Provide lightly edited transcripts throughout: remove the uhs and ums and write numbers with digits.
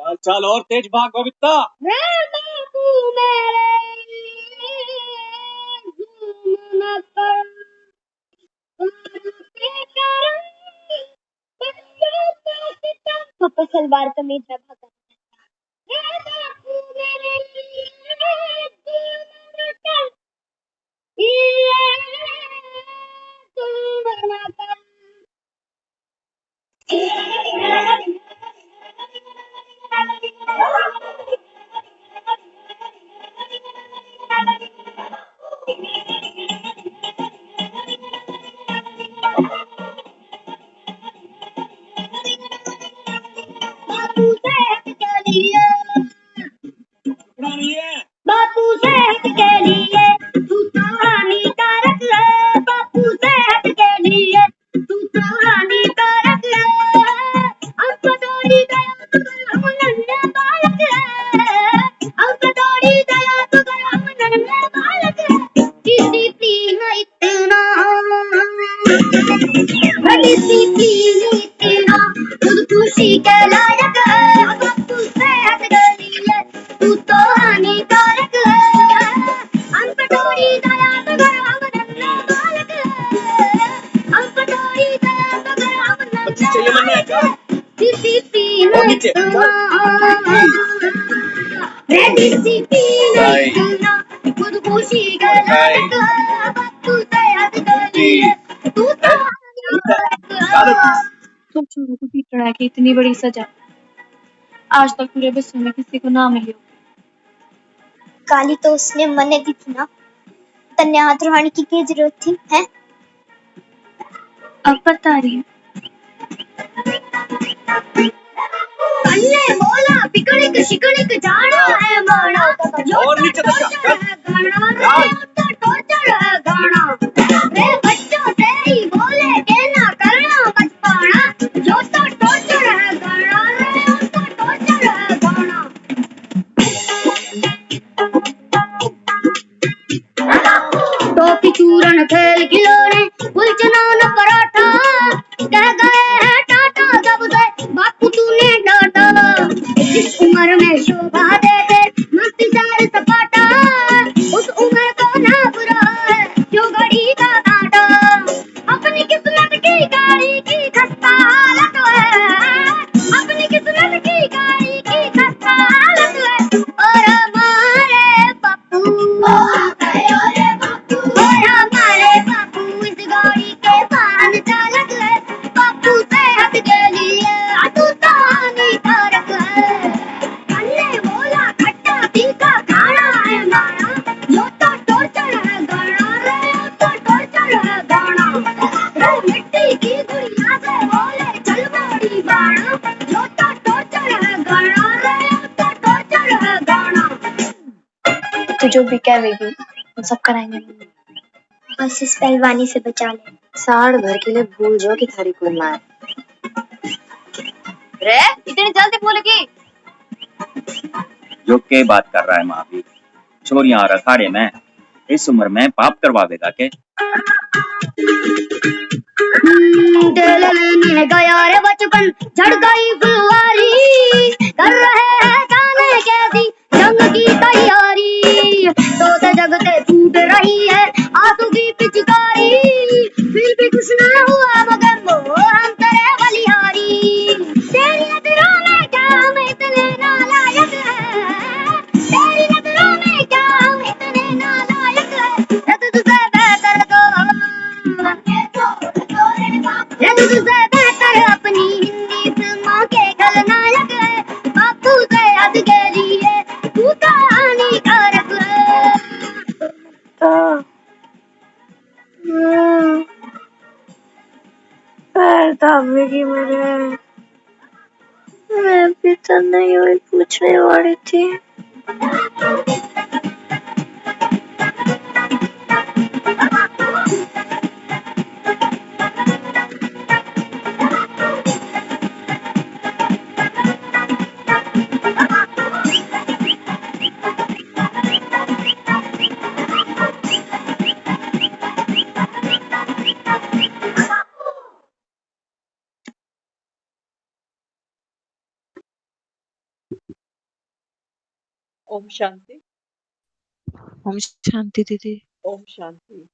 चल और तेज भाग बबीता। पापा सलवार कमीज में भागा। बापू सेहत के लिए तू तो हानिकारक है। बापू सेहत के लिए तू तो हानिकारक है। अब तो दौड़ी गया तो हम नन्हे बालक है। अब तो दौड़ी गया तो हम नन्हे बालक है। डिसिप्लिन इतना डिसिप्लिन इतना खुद खुशी के लायक है। बापू सेहत के लिए तू तो हानिकारक है। अनपटोरी दया मगर हम नन्हे बालक है। अनपटोरी दया मगर हम नन्हे बालक है। डिसिप्लिन इतना खुद खुशी के लायक है। बापू सेहत के लिए तू तो हानिकारक है। सोचो को पीटना की इतनी बड़ी सजा आज तक पूरे विश्व में किसी को ना मिली हो। काली तो उसने मने दी थी ना, तन्ने हाथ रुहानी की क्या जरूरत थी है? अब बता रही है। अन्ने बोला पिकनिक शिकनिक जाना है माना। और नीचे तक गाना तो टॉर्चर है गाना। रे बच्चों से ही बोले के ना करना बचपना। जो तो टॉर्चर है गाना रे तो टॉर्चर है गाना। टोपी चूरन खेल खिलौने उलझना पराठा कह गए हैं टाटा जब से बापू तूने डांटा। जिस उम्र में शोभा देते मस्ती सार सपाटा उस उम्र को ना बुरा है जो घड़ी का कांटा। अपनी किस्मत की गाड़ी की खस्ता हालत है। अपनी किस्मत की गाड़ी की खस्ता हालत है। और हमारे बापू और हमारे बापू इस गाड़ी के वाहन चालक है। बापू सेहत के लिए तू तो हानिकारक है। अन्ने बोला खट्टा तीखा खाना है माना। जो तो टॉर्चर है गाना रे तो टॉर्चर है गाना। रे मिट्टी की गुड़िया से बोले चल बड़ी बाणा। जो तो टॉर्चर है गाना रे तो टॉर्चर है गाना। तो जो भी कहेगी हम सब कराएंगे। बस इस पहलवानी से बचा ले। साड़ भर के लिए भूल जाओ कि थारी कोई माँ रे इतनी जल्दी भूलेगी। जो के बात कर रहा है माँ भी छोरियां और अखाड़े में इस उम्र में पाप करवावेगा के। गया रे बचपन झड़ गई फुलवारी। कर रहे हैं गाने कैसी जंग की तैयारी। तो जगते टूट रही है आंसू की पिचकारी। फिर भी कुछ ना हुआ मगर हम तेरे बलिहारी। तेरी नजरों में क्या हम इतने नालायक हैं। तेरी नजरों में क्या हम इतने नालायक हैं। तुझसे बेहतर तुझसे बेहतर अपनी हिंदी फिल्मों के खलनायक है। बापू सेहत के लिए तू तो हानिकारक है। पैर दाबेगी मेरे। मैं भी तो नहीं हुई पूछने वाली थी। ओम शांति। ओम शांति दीदी। ओम शांति।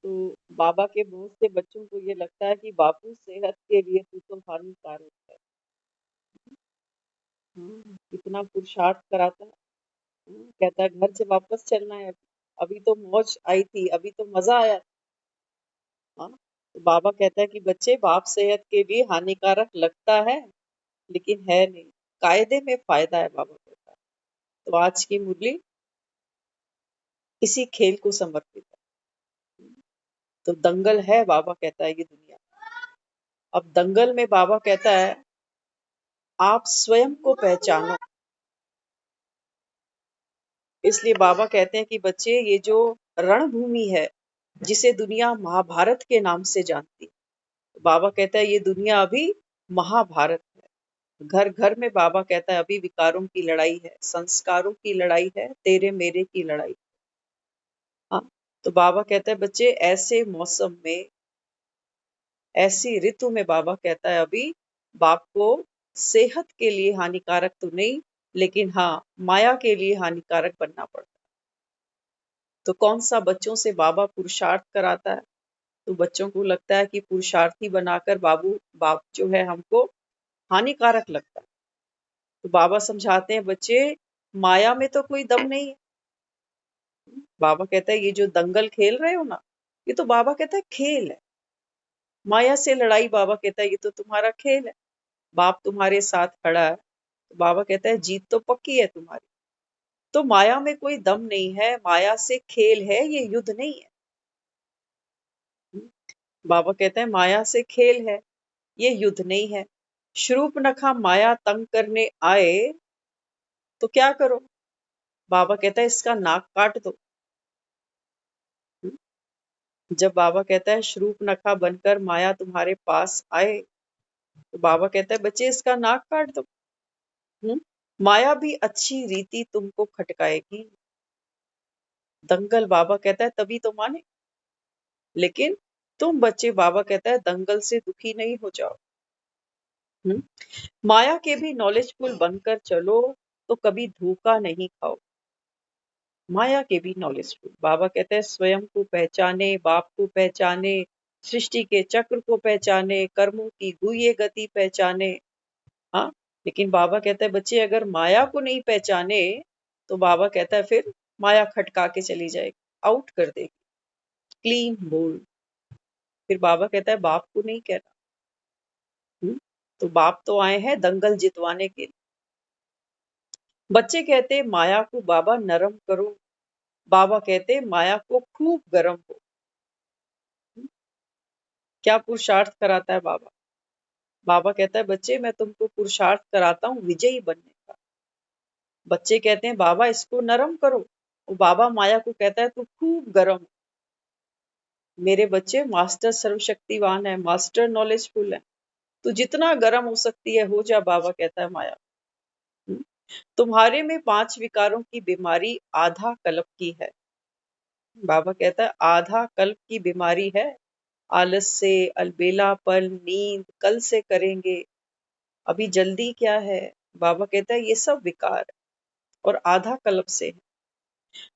तो बाबा के मुंह से बच्चों को ये लगता है कि बापू सेहत के लिए तू तो हानिकारक है। कितना पुरुषार्थ कराता है। कहता है घर से वापस चलना है, अभी तो मौज आई थी, अभी तो मजा आया। हाँ, तो बाबा कहता है कि बच्चे बाप सेहत के लिए हानिकारक लगता है लेकिन है नहीं, कायदे में फायदा है, बाबा कहता है। तो आज की मुरली इसी खेल को समर्पित है। तो दंगल है, बाबा कहता है, ये दुनिया। अब दंगल में बाबा कहता है आप स्वयं को पहचानो। इसलिए बाबा कहते हैं कि बच्चे, ये जो रणभूमि है जिसे दुनिया महाभारत के नाम से जानती है, बाबा कहता है ये दुनिया अभी महाभारत है। घर घर में बाबा कहता है अभी विकारों की लड़ाई है, संस्कारों की लड़ाई है, तेरे मेरे की लड़ाई। हाँ, तो बाबा कहता है बच्चे, ऐसे मौसम में, ऐसी ऋतु में बाबा कहता है अभी बाप को सेहत के लिए हानिकारक तो नहीं, लेकिन हाँ, माया के लिए हानिकारक बनना पड़ता है। तो कौन सा बच्चों से बाबा पुरुषार्थ कराता है? तो बच्चों को लगता है कि पुरुषार्थी बनाकर बाप जो है हमको हानिकारक लगता है। तो बाबा समझाते हैं बच्चे, माया में तो कोई दम नहीं है। बाबा कहता है ये जो दंगल खेल रहे हो ना, ये तो बाबा कहता है खेल है। माया से लड़ाई, बाबा कहता है ये तो तुम्हारा खेल है। बाप तुम्हारे साथ खड़ा है, तो बाबा कहता है जीत तो पक्की है तुम्हारी। तो माया में कोई दम नहीं है, माया से खेल है, ये युद्ध नहीं है। बाबा कहते हैं माया से खेल है, ये युद्ध नहीं है। शूर्पणखा माया तंग करने आए तो क्या करो? बाबा कहता है इसका नाक काट दो। जब बाबा कहता है शूर्पणखा बनकर माया तुम्हारे पास आए, तो बाबा कहता है बच्चे इसका नाक काट दो। माया भी अच्छी रीति तुमको खटकाएगी। दंगल, बाबा कहता है तभी तो माने। लेकिन तुम बच्चे, बाबा कहता है दंगल से दुखी नहीं हो जाओ। माया के भी नॉलेजफुल बनकर चलो तो कभी धोखा नहीं खाओ। माया के भी नॉलेजफुल, बाबा कहते हैं स्वयं को पहचाने, बाप को पहचाने, सृष्टि के चक्र को पहचाने, कर्मों की गुह्य गति पहचाने। हाँ, लेकिन बाबा कहता है बच्चे अगर माया को नहीं पहचाने तो बाबा कहता है फिर माया खटका के चली जाएगी, आउट कर देगी, क्लीन बोल्ड। फिर बाबा कहता है बाप को नहीं कहना। तो बाप तो आए हैं दंगल जितवाने के लिए। बच्चे कहते हैं माया को बाबा नरम करो, बाबा कहते हैं माया को खूब गरम हो। क्या पुरुषार्थ कराता है बाबा? बाबा कहता है बच्चे मैं तुमको पुरुषार्थ कराता हूँ विजयी बनने का। बच्चे कहते हैं बाबा इसको नरम करो, और बाबा माया को कहता है तू खूब गरम। मेरे बच्चे मास्टर सर्वशक्तिवान है, मास्टर नॉलेजफुल है, तू जितना गरम हो सकती है हो जा, बाबा कहता है माया। तुम्हारे में 5 विकारों की बीमारी आधा कल्प की है। बाबा कहता है आधा कल्प की बीमारी है, आलस से, अलबेलापन, नींद कल से करेंगे, अभी जल्दी क्या है। बाबा कहता है ये सब विकार है और आधा कल्प से है।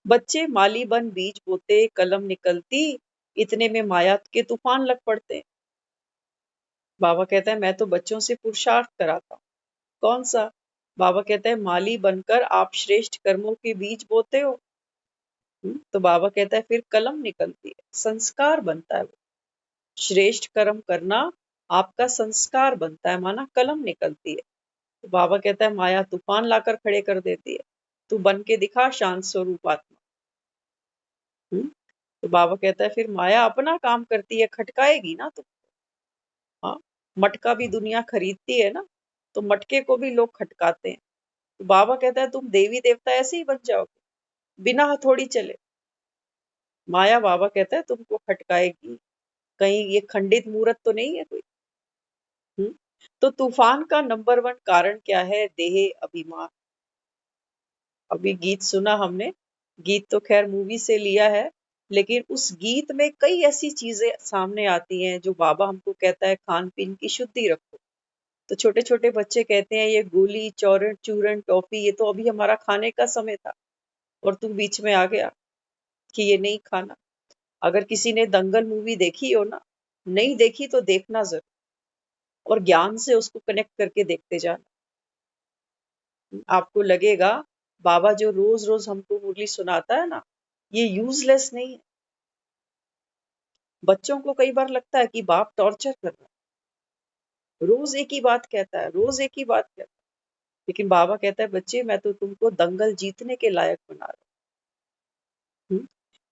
बच्चे माली बन बीज बोते, कलम निकलती, इतने में माया के तूफान लग पड़ते। बाबा कहता है मैं तो बच्चों से पुरुषार्थ कराता हूँ। कौन सा? बाबा कहता है माली बनकर आप श्रेष्ठ कर्मों के बीज बोते हो। तो बाबा कहता है फिर कलम निकलती है, संस्कार बनता है। वो श्रेष्ठ कर्म करना आपका संस्कार बनता है, माना कलम निकलती है। तो बाबा कहता है माया तूफान लाकर खड़े कर देती है, तू बन के दिखा शांत स्वरूप आत्मा। तो बाबा कहता है फिर माया अपना काम करती है, खटकाएगी ना तुमको। हाँ, मटका भी दुनिया खरीदती है ना, तो मटके को भी लोग खटकाते हैं। तो बाबा कहता है तुम देवी देवता ऐसे ही बन जाओगे, बिना हथौड़ी चले। माया, बाबा कहता है तुमको खटकाएगी, कहीं ये खंडित मूर्त तो नहीं है कोई। तो तूफान का नंबर 1 कारण क्या है? देह अभिमान। अभी गीत सुना हमने, गीत तो खैर मूवी से लिया है, लेकिन उस गीत में कई ऐसी चीजें सामने आती हैं जो बाबा हमको कहता है खान पीन की शुद्धि रखो। तो छोटे छोटे बच्चे कहते हैं ये गोली चौरन चूरन टॉफी ये तो अभी हमारा खाने का समय था और तू बीच में आ गया कि ये नहीं खाना। अगर किसी ने दंगल मूवी देखी हो ना, नहीं देखी तो देखना जरूर और ज्ञान से उसको कनेक्ट करके देखते जाना। आपको लगेगा बाबा जो रोज रोज हमको मुरली सुनाता है ना, ये यूजलेस नहीं है। बच्चों को कई बार लगता है कि बाप टॉर्चर कर रहा है, रोज एक ही बात कहता है, रोज एक ही बात कहता है। लेकिन बाबा कहता है बच्चे मैं तो तुमको दंगल जीतने के लायक बना रहा हूँ।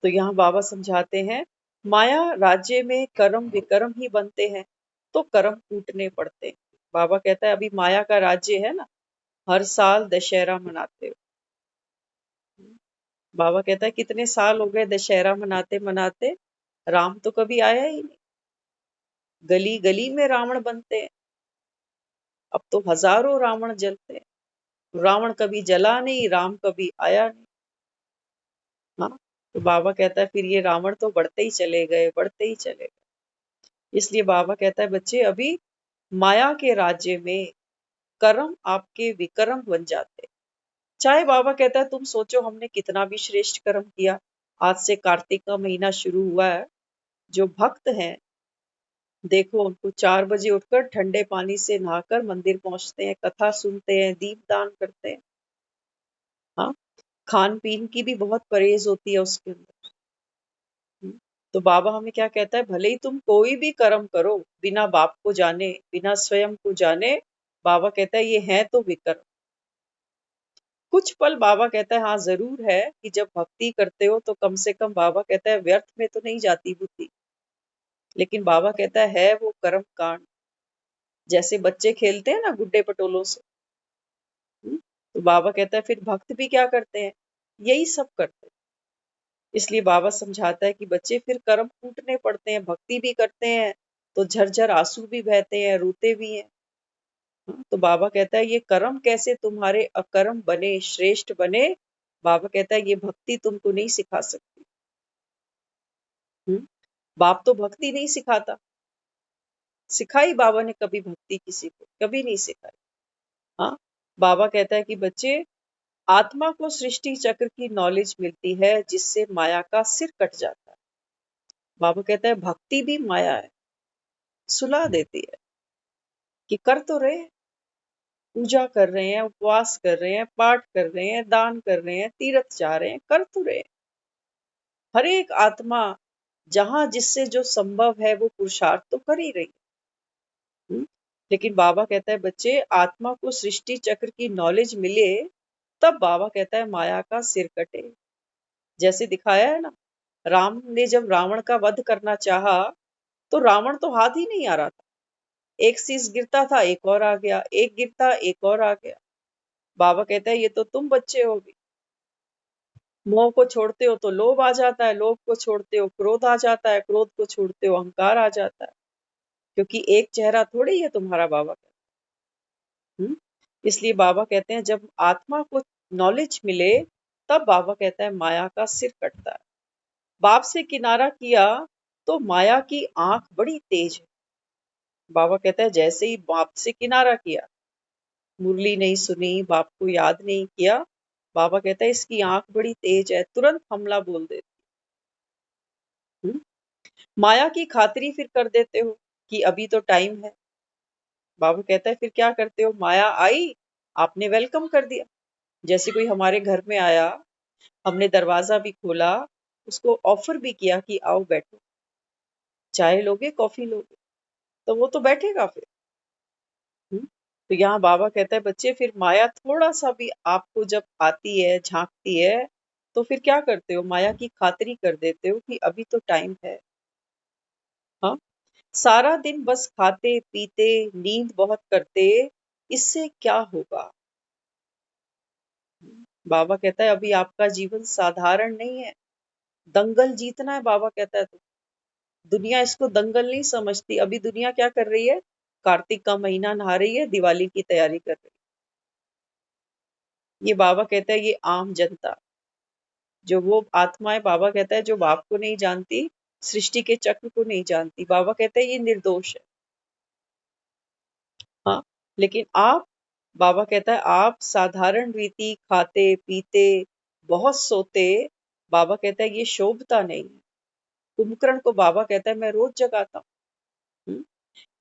तो यहाँ बाबा समझाते हैं माया राज्य में कर्म विकर्म ही बनते हैं तो कर्म कूटने पड़ते हैं। बाबा कहता है अभी माया का राज्य है ना, हर साल दशहरा मनाते हो। बाबा कहता है कितने साल हो गए दशहरा मनाते मनाते, राम तो कभी आया ही नहीं। गली गली में रावण बनते हैं, अब तो हजारों रावण जलते हैं। रावण कभी जला नहीं, राम कभी आया नहीं। हाँ, तो बाबा कहता है फिर ये रावण तो बढ़ते ही चले गए, बढ़ते ही चले गए। इसलिए बाबा कहता है बच्चे अभी माया के राज्य में कर्म आपके विकर्म बन जाते हैं। चाहे बाबा कहता है तुम सोचो हमने कितना भी श्रेष्ठ कर्म किया। आज से कार्तिक का महीना शुरू हुआ है, जो भक्त हैं देखो उनको 4 बजे उठकर ठंडे पानी से नहाकर मंदिर पहुंचते हैं, कथा सुनते हैं, दीपदान करते हैं। हाँ, खान पीन की भी बहुत परहेज होती है उसके अंदर। तो बाबा हमें क्या कहता है, भले ही तुम कोई भी कर्म करो बिना बाप को जाने, बिना स्वयं को जाने, बाबा कहता है ये है तो विकर्म। कुछ पल बाबा कहता है हाँ जरूर है कि जब भक्ति करते हो तो कम से कम बाबा कहता है व्यर्थ में तो नहीं जाती बुद्धि। लेकिन बाबा कहता है वो कर्म कांड, जैसे बच्चे खेलते हैं ना गुड्डे पटोलों से। तो बाबा कहता है फिर भक्त भी क्या करते हैं, यही सब करते हैं। इसलिए बाबा समझाता है कि बच्चे फिर कर्म कूटने पड़ते हैं, भक्ति भी करते हैं तो झरझर आंसू भी बहते हैं, रोते भी हैं। तो बाबा कहता है ये कर्म कैसे तुम्हारे अकर्म बने, श्रेष्ठ बने, बाबा कहता है ये भक्ति तुमको नहीं सिखा सकती। बाप तो भक्ति नहीं सिखाता, सिखाई बाबा ने कभी भक्ति किसी को कभी नहीं सिखाई। हाँ, बाबा कहता है कि बच्चे आत्मा को सृष्टि चक्र की नॉलेज मिलती है जिससे माया का सिर कट जाता है। बाबा कहता है भक्ति भी माया है, सुला देती है कि कर तो रहे हैं, पूजा कर रहे हैं, उपवास कर रहे हैं, पाठ कर रहे हैं, दान कर रहे हैं, तीर्थ जा रहे हैं, कर तो रहे हैं। हर एक आत्मा जहां जिससे जो संभव है वो पुरुषार्थ तो कर ही रही है। लेकिन बाबा कहता है बच्चे आत्मा को सृष्टि चक्र की नॉलेज मिले तब बाबा कहता है माया का सिर कटे। जैसे दिखाया है ना, राम ने जब रावण का वध करना चाहा तो रावण तो हाथ ही नहीं आ रहा था, एक शीश गिरता था एक और आ गया, एक गिरता एक और आ गया। बाबा कहता है ये तो तुम बच्चे हो भी, मोह को छोड़ते हो तो लोभ आ जाता है, लोभ को छोड़ते हो क्रोध आ जाता है, क्रोध को छोड़ते हो अहंकार आ जाता है, क्योंकि एक चेहरा थोड़ी है तुम्हारा। बाबा कहते हैं इसलिए बाबा कहते हैं जब आत्मा को नॉलेज मिले तब बाबा कहता है माया का सिर कटता है। बाप से किनारा किया तो माया की आंख बड़ी तेज है। बाबा कहता है जैसे ही बाप से किनारा किया, मुरली नहीं सुनी, बाप को याद नहीं किया, बाबा कहता है इसकी आंख बड़ी तेज है, तुरंत हमला बोल देती। माया की खातिरी फिर कर देते हो कि अभी तो टाइम है। बाबा कहता है फिर क्या करते हो, माया आई आपने वेलकम कर दिया। जैसे कोई हमारे घर में आया, हमने दरवाजा भी खोला, उसको ऑफर भी किया कि आओ बैठो, चाय लोगे कॉफी लोगे, तो वो तो बैठेगा फिर। तो यहाँ बाबा कहता है बच्चे फिर माया थोड़ा सा भी आपको जब आती है, झांकती है, तो फिर क्या करते हो, माया की खातिरी कर देते हो कि अभी तो टाइम है। हाँ, सारा दिन बस खाते पीते नींद बहुत करते, इससे क्या होगा। बाबा कहता है अभी आपका जीवन साधारण नहीं है, दंगल जीतना है। बाबा कहता है तो दुनिया इसको दंगल नहीं समझती। अभी दुनिया क्या कर रही है, कार्तिक का महीना नहा रही है, दिवाली की तैयारी कर रही है। ये बाबा कहता है ये आम जनता, जो वो आत्माएं बाबा कहता है जो बाप को नहीं जानती, सृष्टि के चक्र को नहीं जानती, बाबा कहता है ये निर्दोष है। हाँ, लेकिन आप, बाबा कहता है, आप साधारण रीति खाते पीते बहुत सोते, बाबा कहता है ये शोभता नहीं। कुंभकर्ण को बाबा कहता है मैं रोज जगाता हूँ।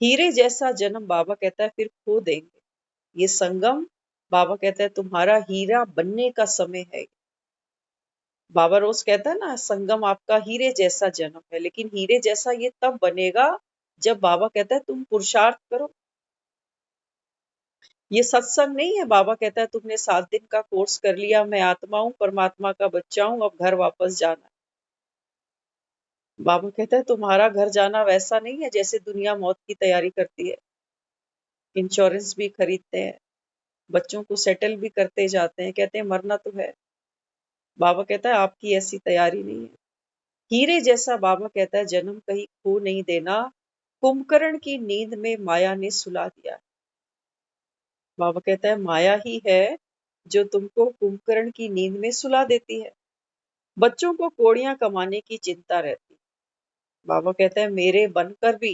हीरे जैसा जन्म बाबा कहता है फिर खो देंगे। ये संगम, बाबा कहता है तुम्हारा हीरा बनने का समय है। बाबा रोज कहता है ना, संगम आपका हीरे जैसा जन्म है, लेकिन हीरे जैसा ये तब बनेगा जब बाबा कहता है तुम पुरुषार्थ करो। ये सत्संग नहीं है। बाबा कहता है तुमने 7 दिन का कोर्स कर लिया, मैं आत्मा हूँ, परमात्मा का बच्चा हूँ, अब घर वापस जाना है। बाबा कहता है तुम्हारा घर जाना वैसा नहीं है जैसे दुनिया मौत की तैयारी करती है, इंश्योरेंस भी खरीदते हैं, बच्चों को सेटल भी करते जाते हैं, कहते हैं मरना तो है। बाबा कहता है आपकी ऐसी तैयारी नहीं है। हीरे जैसा बाबा कहता है जन्म कहीं खो नहीं देना। कुंभकर्ण की नींद में माया ने सुला दिया। बाबा कहता है माया ही है जो तुमको कुंभकर्ण की नींद में सुला देती है। बच्चों को कौड़ियां कमाने की चिंता रहती। बाबा कहता है मेरे बनकर भी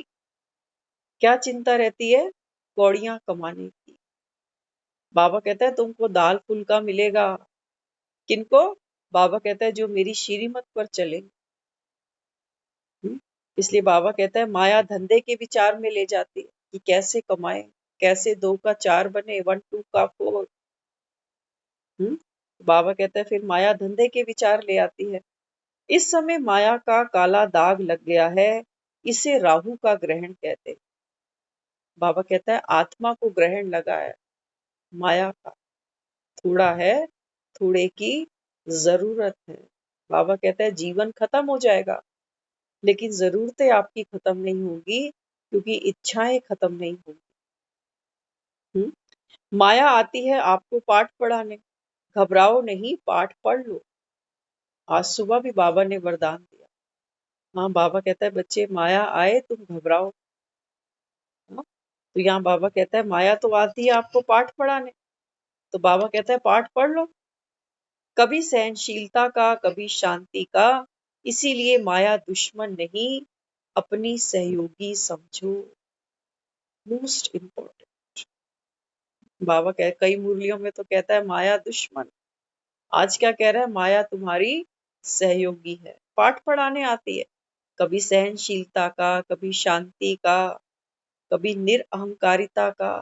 क्या चिंता रहती है? कौड़ियां कमाने की। बाबा कहता है तुमको दाल फुल्का मिलेगा। किनको? बाबा कहता है जो मेरी श्रीमत पर चले। इसलिए बाबा कहता है माया धंधे के विचार में ले जाती है कि कैसे कमाए, कैसे 2 का 4 बने, 1 2 का 4। बाबा कहता है फिर माया धंधे के विचार ले आती है। इस समय माया का काला दाग लग गया है, इसे राहु का ग्रहण कहते हैं। बाबा कहता है आत्मा को ग्रहण लगा है माया का, थोड़ा है, थोड़े की जरूरत है। बाबा कहता है जीवन खत्म हो जाएगा लेकिन जरूरतें आपकी खत्म नहीं होगी, क्योंकि इच्छाएं खत्म नहीं होंगी। माया आती है आपको पाठ पढ़ाने, घबराओ नहीं, पाठ पढ़ लो। आज सुबह भी बाबा ने वरदान दिया। हाँ, बाबा कहता है बच्चे माया आए तुम घबराओ। हाँ? तो यहाँ बाबा कहता है माया तो आती है आपको पाठ पढ़ाने, तो बाबा कहता है पाठ पढ़ लो। कभी सहनशीलता का, कभी शांति का, इसीलिए माया दुश्मन नहीं, अपनी सहयोगी समझो। Most important. बाबा कह कई मुरलियों में तो कहता है माया दुश्मन, आज क्या कह रहा है? माया तुम्हारी सहयोगी है, पाठ पढ़ाने आती है। कभी सहनशीलता का, कभी शांति का, कभी निरअहंकारिता का,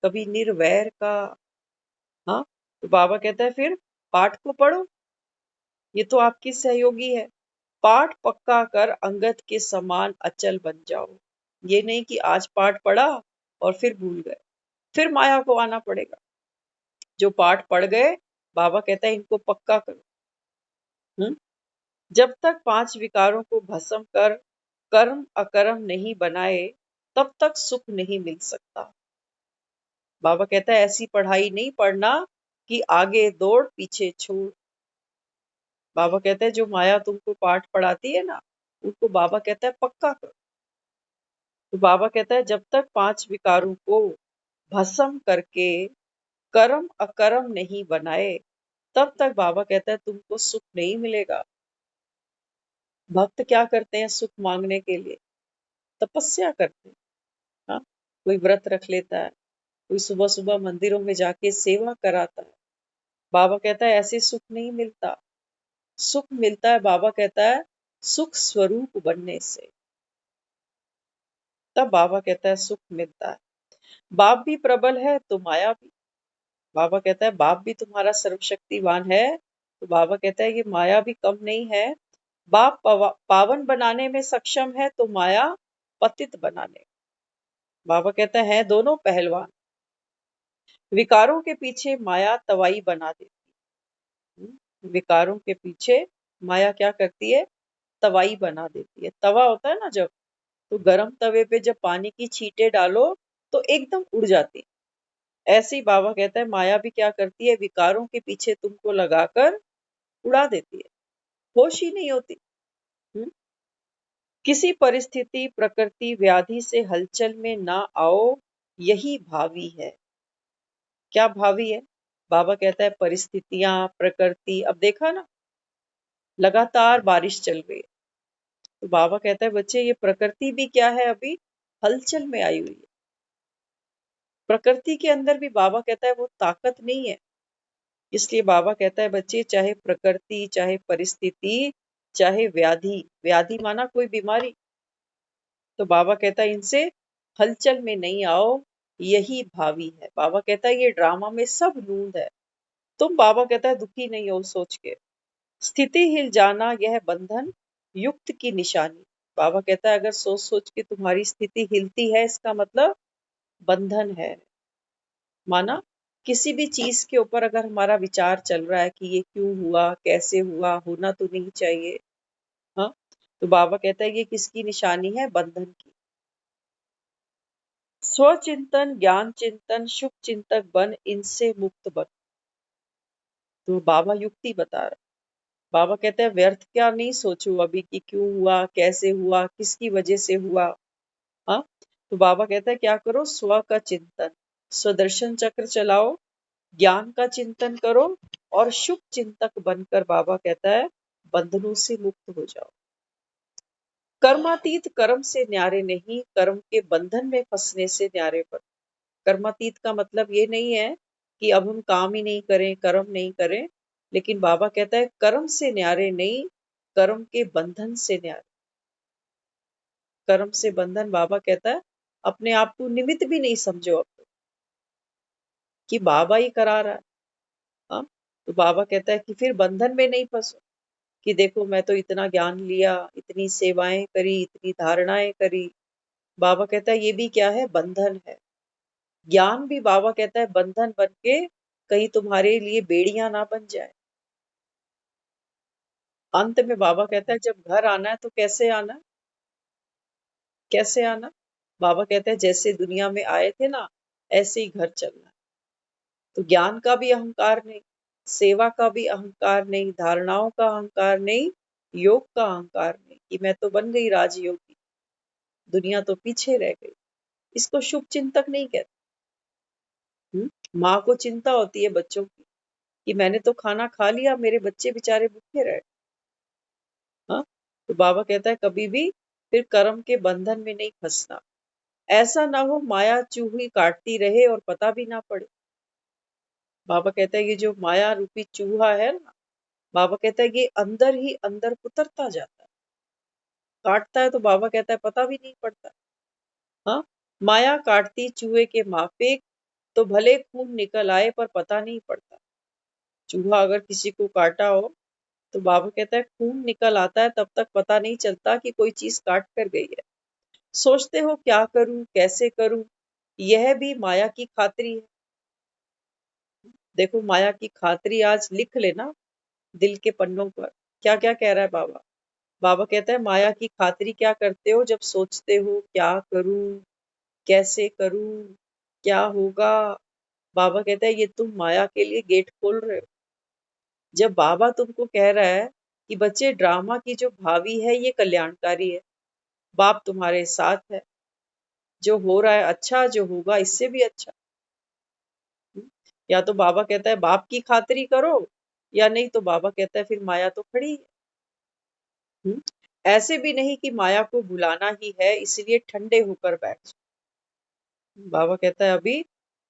कभी निर्वैर का। हाँ, तो बाबा कहता है फिर पाठ को पढ़ो, ये तो आपकी सहयोगी है। पाठ पक्का कर अंगद के समान अचल बन जाओ। ये नहीं कि आज पाठ पढ़ा और फिर भूल गए, फिर माया को आना पड़ेगा। जो पाठ पढ़ गए, बाबा कहता है इनको पक्का करो। जब तक 5 विकारों को भस्म कर कर्म अकर्म नहीं बनाए, तब तक सुख नहीं मिल सकता। बाबा कहता है ऐसी पढ़ाई नहीं पढ़ना कि आगे दौड़ पीछे छोड़। बाबा कहता है जो माया तुमको पाठ पढ़ाती है ना, उनको बाबा कहता है पक्का करो। तो बाबा कहता है जब तक 5 विकारों को भस्म करके कर्म अकर्म नहीं बनाए, तब तक बाबा कहता है तुमको सुख नहीं मिलेगा। भक्त क्या करते हैं सुख मांगने के लिए? तपस्या करते हैं। हाँ, कोई व्रत रख लेता है, कोई सुबह सुबह मंदिरों में जाके सेवा कराता है। बाबा कहता है ऐसे सुख नहीं मिलता। सुख मिलता है, बाबा कहता है, सुख स्वरूप बनने से। तब बाबा कहता है सुख मिलता है। बाप भी प्रबल है तो माया भी। बाबा कहता है बाप भी तुम्हारा सर्वशक्तिवान है, तो बाबा कहता है ये माया भी कम नहीं है। बाप पावन बनाने में सक्षम है तो माया पतित बनाने। बाबा कहता है दोनों पहलवान। विकारों के पीछे माया तवाई बना देती है। विकारों के पीछे माया क्या करती है? तवाई बना देती है। तवा होता है ना, जब तो गरम तवे पे जब पानी की छींटे डालो तो एकदम उड़ जाती। ऐसे ही बाबा कहता है माया भी क्या करती है? विकारों के पीछे तुमको लगाकर उड़ा देती है, होश ही नहीं होती। किसी परिस्थिति, प्रकृति, व्याधि से हलचल में ना आओ, यही भावी है। क्या भावी है? बाबा कहता है परिस्थितियां, प्रकृति। अब देखा ना, लगातार बारिश चल रही है, तो बाबा कहता है बच्चे ये प्रकृति भी क्या है? अभी हलचल में आई हुई है। प्रकृति के अंदर भी बाबा कहता है वो ताकत नहीं है। इसलिए बाबा कहता है बच्चे, चाहे प्रकृति, चाहे परिस्थिति, चाहे व्याधि, व्याधि माना कोई बीमारी, तो बाबा कहता है इनसे हलचल में नहीं आओ, यही भावी है। बाबा कहता है ये ड्रामा में सब नूंद है। तुम, बाबा कहता है, दुखी नहीं हो सोच के। स्थिति हिल जाना यह बंधन युक्त की निशानी। बाबा कहता है अगर सोच सोच के तुम्हारी स्थिति हिलती है, इसका मतलब बंधन है। माना किसी भी चीज के ऊपर अगर हमारा विचार चल रहा है कि ये क्यों हुआ, कैसे हुआ, होना तो नहीं चाहिए, हाँ, तो बाबा कहता है ये किसकी निशानी है? बंधन की। स्वचिंतन, ज्ञान चिंतन, शुभ चिंतक बन, इनसे मुक्त बन। तो बाबा युक्ति बता रहा। बाबा कहते हैं व्यर्थ क्या नहीं सोचो अभी कि क्यों हुआ, कैसे हुआ, किसकी वजह से हुआ, हाँ। तो बाबा कहता है क्या करो? स्व का चिंतन, स्वदर्शन चक्र चलाओ, ज्ञान का चिंतन करो और शुभ चिंतक बनकर, बाबा कहता है, बंधनों से मुक्त हो जाओ। कर्मातीत कर्म से न्यारे नहीं, कर्म के बंधन में फंसने से न्यारे पर। कर्मातीत का मतलब ये नहीं है कि अब हम काम ही नहीं करें, कर्म नहीं करें, लेकिन बाबा कहता है कर्म से न्यारे नहीं, कर्म के बंधन से न्यारे। कर्म से बंधन, बाबा कहता है अपने आप को निमित्त भी नहीं समझो अब तो, कि बाबा ही करा रहा है, हाँ? तो बाबा कहता है कि फिर बंधन में नहीं फंसो कि देखो मैं तो इतना ज्ञान लिया, इतनी सेवाएं करी, इतनी धारणाएं करी। बाबा कहता है ये भी क्या है? बंधन है। ज्ञान भी, बाबा कहता है, बंधन बन के कहीं तुम्हारे लिए बेड़ियां ना बन जाए। अंत में बाबा कहता है जब घर आना है तो कैसे आना? कैसे आना? बाबा कहते हैं जैसे दुनिया में आए थे ना, ऐसे ही घर चलना है। तो ज्ञान का भी अहंकार नहीं, सेवा का भी अहंकार नहीं, धारणाओं का अहंकार नहीं, योग का अहंकार नहीं कि मैं तो बन गई राजयोगी, दुनिया तो पीछे रह गई। इसको शुभ चिंतक नहीं कहते। माँ को चिंता होती है बच्चों की कि मैंने तो खाना खा लिया, मेरे बच्चे बेचारे भूखे रहे, हाँ। तो बाबा कहता है कभी भी फिर कर्म के बंधन में नहीं फंसना। ऐसा ना हो माया चूही काटती रहे और पता भी ना पड़े। बाबा कहता है ये जो माया रूपी चूहा है ना, बाबा कहता है ये अंदर ही अंदर कुतरता जाता है, काटता है तो बाबा कहता है पता भी नहीं पड़ता, हाँ। माया काटती चूहे के माफिक, तो भले खून निकल आए पर पता नहीं पड़ता। चूहा अगर किसी को काटा हो तो बाबा कहता है खून निकल आता है, तब तक पता नहीं चलता कि कोई चीज काट कर गई है। सोचते हो क्या करूं, कैसे करूं, यह भी माया की खातरी है। देखो माया की खातरी आज लिख लेना दिल के पन्नों पर। क्या क्या कह रहा है बाबा? बाबा कहता है माया की खातरी क्या करते हो? जब सोचते हो क्या करूं, कैसे करूं, क्या होगा। बाबा कहता है ये तुम माया के लिए गेट खोल रहे हो। जब बाबा तुमको कह रहा है कि बच्चे ड्रामा की जो भावी है ये कल्याणकारी है, बाप तुम्हारे साथ है, जो हो रहा है अच्छा, जो होगा इससे भी अच्छा। या तो बाबा कहता है बाप की खातरी करो, या नहीं तो बाबा कहता है फिर माया तो खड़ी है। ऐसे भी नहीं कि माया को भुलाना ही है, इसलिए ठंडे होकर बैठ जाओ। बाबा कहता है अभी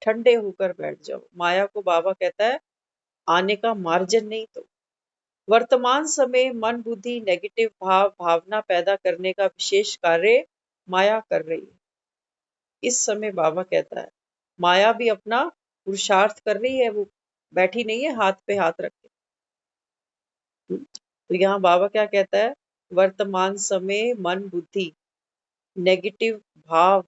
ठंडे होकर बैठ जाओ। माया को बाबा कहता है आने का मार्जन नहीं। तो वर्तमान समय मन बुद्धि नेगेटिव भाव भावना पैदा करने का विशेष कार्य माया कर रही है। इस समय बाबा कहता है माया भी अपना पुरुषार्थ कर रही है, वो बैठी नहीं है हाथ पे हाथ रख के। तो यहाँ बाबा क्या कहता है? वर्तमान समय मन बुद्धि नेगेटिव भाव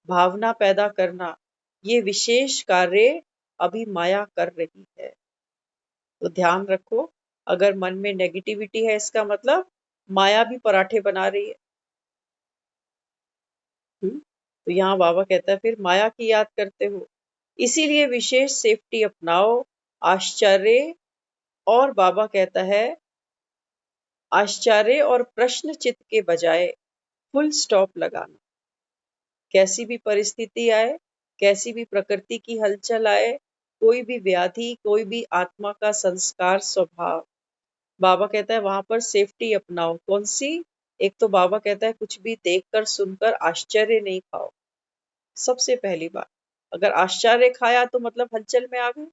भावना पैदा करना, ये विशेष कार्य अभी माया कर रही है। तो ध्यान रखो, अगर मन में नेगेटिविटी है इसका मतलब माया भी पराठे बना रही है। तो यहाँ बाबा कहता है फिर माया की याद करते हो, इसीलिए विशेष सेफ्टी अपनाओ। आश्चर्य और बाबा कहता है आश्चर्य और प्रश्न चित्त के बजाय फुल स्टॉप लगाना। कैसी भी परिस्थिति आए, कैसी भी प्रकृति की हलचल आए, कोई भी व्याधि, कोई भी आत्मा का संस्कार स्वभाव, बाबा कहता है वहां पर सेफ्टी अपनाओ। कौन सी? एक तो बाबा कहता है कुछ भी देखकर सुनकर आश्चर्य नहीं खाओ, सबसे पहली बात। अगर आश्चर्य खाया तो मतलब हलचल में आ गए।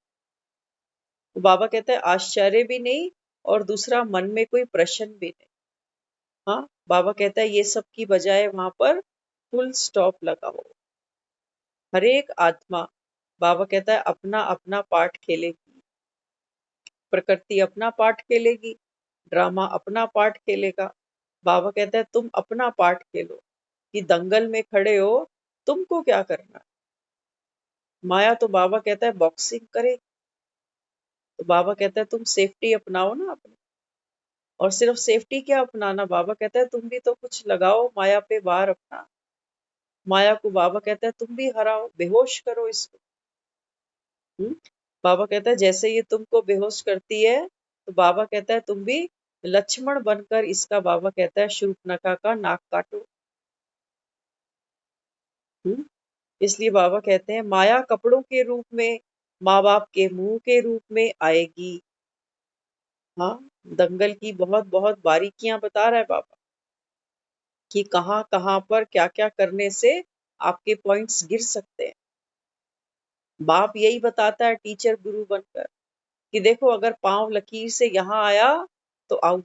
तो बाबा कहता है आश्चर्य भी नहीं और दूसरा मन में कोई प्रश्न भी नहीं। हाँ, बाबा कहता है ये सब की बजाय वहां पर फुल स्टॉप लगाओ। हर एक आत्मा, बाबा कहता है अपना अपना पार्ट खेलेगी। प्रकृति अपना पार्ट खेलेगी, ड्रामा अपना पार्ट खेलेगा। बाबा कहता है तुम अपना पार्ट खेलो कि दंगल में खड़े हो, तुमको क्या करना है। माया तो बाबा कहता है बॉक्सिंग करे, तो बाबा कहता है तुम सेफ्टी अपनाओ ना अपनी। और सिर्फ सेफ्टी क्या अपनाना, बाबा कहता है तुम भी तो कुछ लगाओ माया पे वार अपना। माया को बाबा कहता है तुम भी हराओ, बेहोश करो इसको। हम्म? बाबा कहता है जैसे ये तुमको बेहोश करती है, तो बाबा कहता है तुम भी लक्ष्मण बनकर इसका, बाबा कहता है शूर्पणखा का नाक काटो। हम्म? इसलिए बाबा कहते हैं माया कपड़ों के रूप में, माँ बाप के मुंह के रूप में आएगी। हाँ, दंगल की बहुत बहुत बारीकियां बता रहा है बाबा कि कहाँ कहाँ पर क्या क्या करने से आपके पॉइंट्स गिर सकते हैं। बाप यही बताता है टीचर गुरु बनकर कि देखो अगर पांव लकीर से यहाँ आया तो आउट।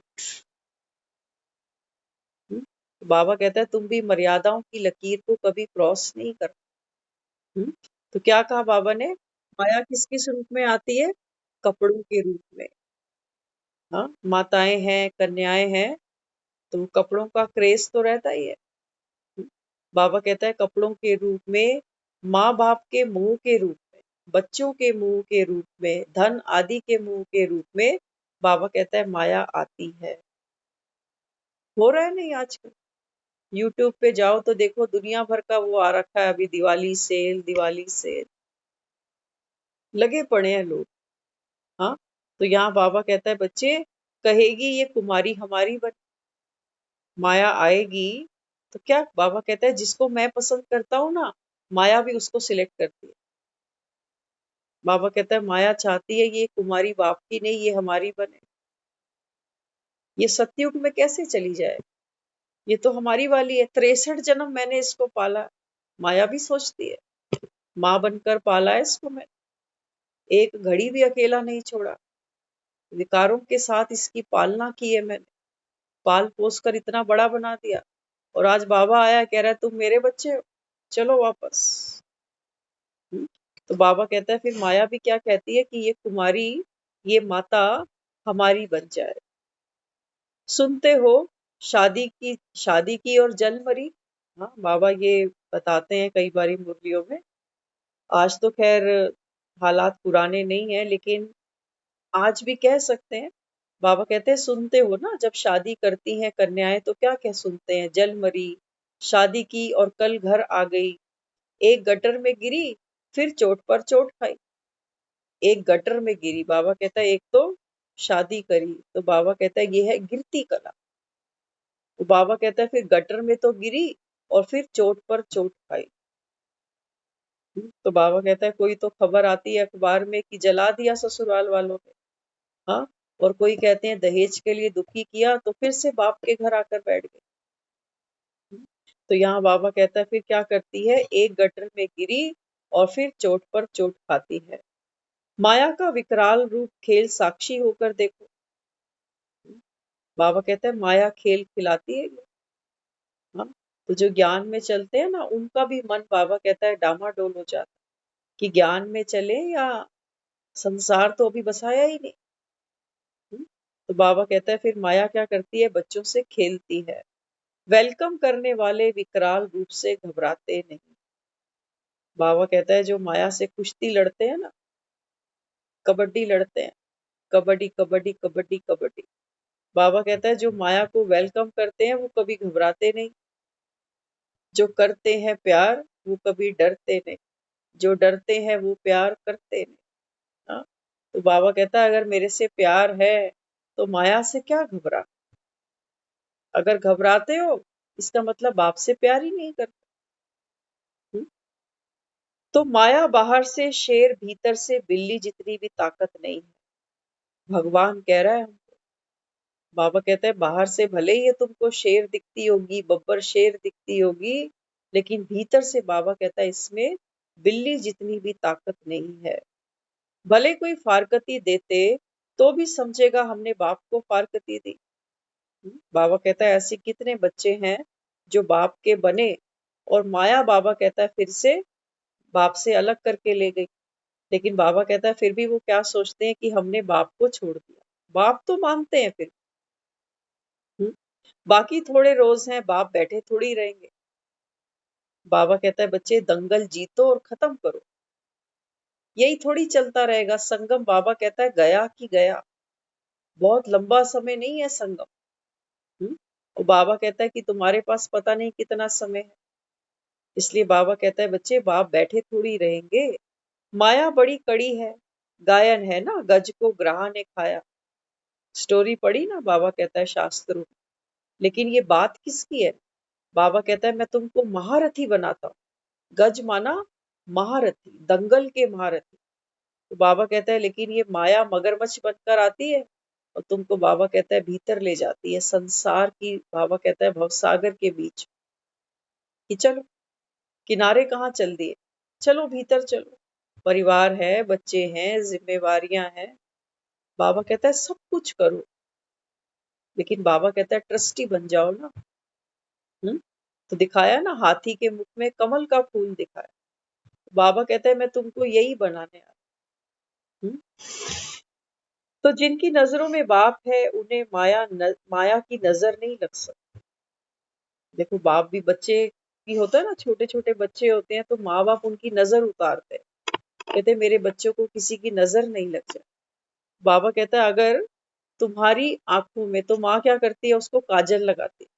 तो बाबा कहता है तुम भी मर्यादाओं की लकीर को कभी क्रॉस नहीं कर। तो क्या कहा बाबा ने, माया किस किस रूप में आती है, कपड़ों के रूप में। हाँ, माताएं हैं, कन्याएं हैं, तो कपड़ों का क्रेज तो रहता ही है। बाबा कहता है कपड़ों के रूप में, माँ बाप के मुंह के रूप में, बच्चों के मुंह के रूप में, धन आदि के मुंह के रूप में, बाबा कहता है माया आती है। हो रहा है नहीं आजकल, यूट्यूब पे जाओ तो देखो दुनिया भर का वो आ रखा है, अभी दिवाली सेल, दिवाली सेल लगे पड़े हैं लोग। हाँ, तो यहाँ बाबा कहता है बच्चे, कहेगी ये कुमारी हमारी बन, माया आएगी तो क्या, बाबा कहता है जिसको मैं पसंद करता हूँ ना, माया भी उसको सिलेक्ट करती है। बाबा कहता है माया चाहती है ये कुमारी बाप की नहीं, ये हमारी बने। ये सतयुग में कैसे चली जाए, ये तो हमारी वाली है, 63 जन्म मैंने इसको पाला। माया भी सोचती है माँ बनकर पाला है इसको मैं, एक घड़ी भी अकेला नहीं छोड़ा, विकारों के साथ इसकी पालना की है मैंने, पाल पोस कर इतना बड़ा बना दिया। और आज बाबा आया कह रहा है तुम मेरे बच्चे हो, चलो वापस। हम्म? तो बाबा कहता है फिर माया भी क्या कहती है कि ये कुमारी, ये माता हमारी बन जाए। सुनते हो शादी की और जल मरी। हाँ, बाबा ये बताते हैं कई बारी मुरलियों में। आज तो खैर हालात पुराने नहीं है, लेकिन आज भी कह सकते हैं। बाबा कहते हैं सुनते हो ना, जब शादी करती हैं कन्याएं तो क्या कह सुनते हैं, जल मरी, शादी की और कल घर आ गई, एक गटर में गिरी फिर चोट पर चोट खाई। एक गटर में गिरी, बाबा कहता है एक तो शादी करी, तो बाबा कहता है ये है गिरती कला। तो बाबा कहता है फिर गटर में तो गिरी और फिर चोट पर चोट खाई। तो बाबा कहता है कोई तो खबर आती है अखबार में कि जला दिया ससुराल वालों ने। हाँ, और कोई कहते हैं दहेज के लिए दुखी किया तो फिर से बाप के घर आकर बैठ गए। तो यहाँ बाबा कहता है फिर क्या करती है, एक गटर में गिरी और फिर चोट पर चोट खाती है। माया का विकराल रूप खेल साक्षी होकर देखो। बाबा कहता है माया खेल खिलाती है। हाँ, तो जो ज्ञान में चलते हैं ना, उनका भी मन बाबा कहता है डामाडोल हो जाता है कि ज्ञान में चले या संसार तो अभी बसाया ही नहीं। तो बाबा कहता है फिर माया क्या करती है, बच्चों से खेलती है। वेलकम करने वाले विकराल रूप से घबराते नहीं। बाबा कहता है जो माया से कुश्ती लड़ते हैं ना, कबड्डी लड़ते हैं, कबड्डी कबड्डी कबड्डी कबड्डी, बाबा कहता है जो माया को वेलकम करते हैं वो कभी घबराते नहीं, जो करते हैं प्यार वो कभी डरते नहीं, जो डरते हैं वो प्यार करते नहीं। हाँ? तो बाबा कहता है अगर मेरे से प्यार है तो माया से क्या घबरा, अगर घबराते हो इसका मतलब बाप से प्यार ही नहीं करते। हम्म? तो माया बाहर से शेर, भीतर से बिल्ली जितनी भी ताकत नहीं है, भगवान कह रहा है हमको। बाबा कहता है बाहर से भले ही ये तुमको शेर दिखती होगी, बब्बर शेर दिखती होगी, लेकिन भीतर से बाबा कहता है इसमें बिल्ली जितनी भी ताकत नहीं है। भले कोई फारकती देते तो भी समझेगा हमने बाप को फारकती दी। बाबा कहता है ऐसे कितने बच्चे हैं जो बाप के बने और माया बाबा कहता है फिर से बाप से अलग करके ले गई। लेकिन बाबा कहता है फिर भी वो क्या सोचते हैं कि हमने बाप को छोड़ दिया। बाप तो मानते हैं फिर। हम्म, बाकी थोड़े रोज हैं, बाप बैठे थोड़ी रहेंगे। बाबा कहता है बच्चे दंगल जीतो और खत्म करो। यही थोड़ी चलता रहेगा संगम। बाबा कहता है गया कि गया, बहुत लंबा समय नहीं है संगम। और बाबा कहता है कि तुम्हारे पास पता नहीं कितना समय है। इसलिए बाबा कहता है बच्चे बाप बैठे थोड़ी रहेंगे। माया बड़ी कड़ी है। गायन है ना, गज को ग्राह ने खाया। स्टोरी पढ़ी ना, बाबा कहता है शास्त्रों में। लेकिन ये बात किसकी है? बाबा कहता है मैं तुमको महारथी बनाता हूँ। गज माना महारथी, दंगल के महारथी। तो बाबा कहता है लेकिन ये माया मगरमच्छ बनकर आती है और तुमको बाबा कहता है भीतर ले जाती है संसार की, बाबा कहता है भवसागर के बीच। कि चलो किनारे कहाँ चल दिए, चलो भीतर चलो। परिवार है, बच्चे हैं, जिम्मेवारियां हैं। बाबा कहता है सब कुछ करो, लेकिन बाबा कहता है ट्रस्टी बन जाओ ना। तो दिखाया ना, हाथी के मुख में कमल का फूल दिखाया। बाबा कहता है मैं तुमको यही बनाने आया। हूँ तो जिनकी नजरों में बाप है उन्हें माया की नजर नहीं लग सकती। देखो बाप भी बच्चे भी होता है ना, छोटे छोटे बच्चे होते हैं तो माँ बाप उनकी नजर उतारते हैं, कहते हैं मेरे बच्चों को किसी की नजर नहीं लग जाए। बाबा कहता है अगर तुम्हारी आंखों में, तो माँ क्या करती है उसको काजल लगाती है।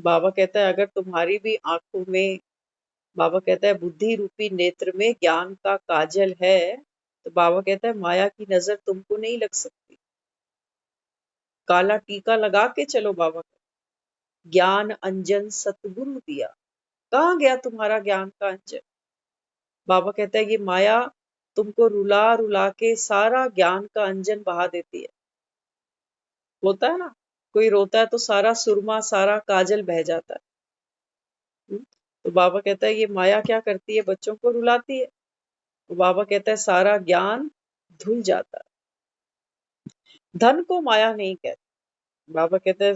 बाबा कहता है अगर तुम्हारी भी आंखों में, बाबा कहता है बुद्धि रूपी नेत्र में ज्ञान का काजल है, तो बाबा कहता है माया की नजर तुमको नहीं लग सकती। काला टीका लगा के चलो। बाबा ज्ञान अंजन सतगुरु दिया, कहाँ गया तुम्हारा ज्ञान का अंजन? बाबा कहता है ये माया तुमको रुला रुला के सारा ज्ञान का अंजन बहा देती है। होता है ना, कोई रोता है तो सारा सुरमा, सारा काजल बह जाता है। तो बाबा कहता है ये माया क्या करती है, बच्चों को रुलाती है। तो बाबा कहता है सारा ज्ञान धुल जाता है। धन को माया नहीं कहते। बाबा कहता है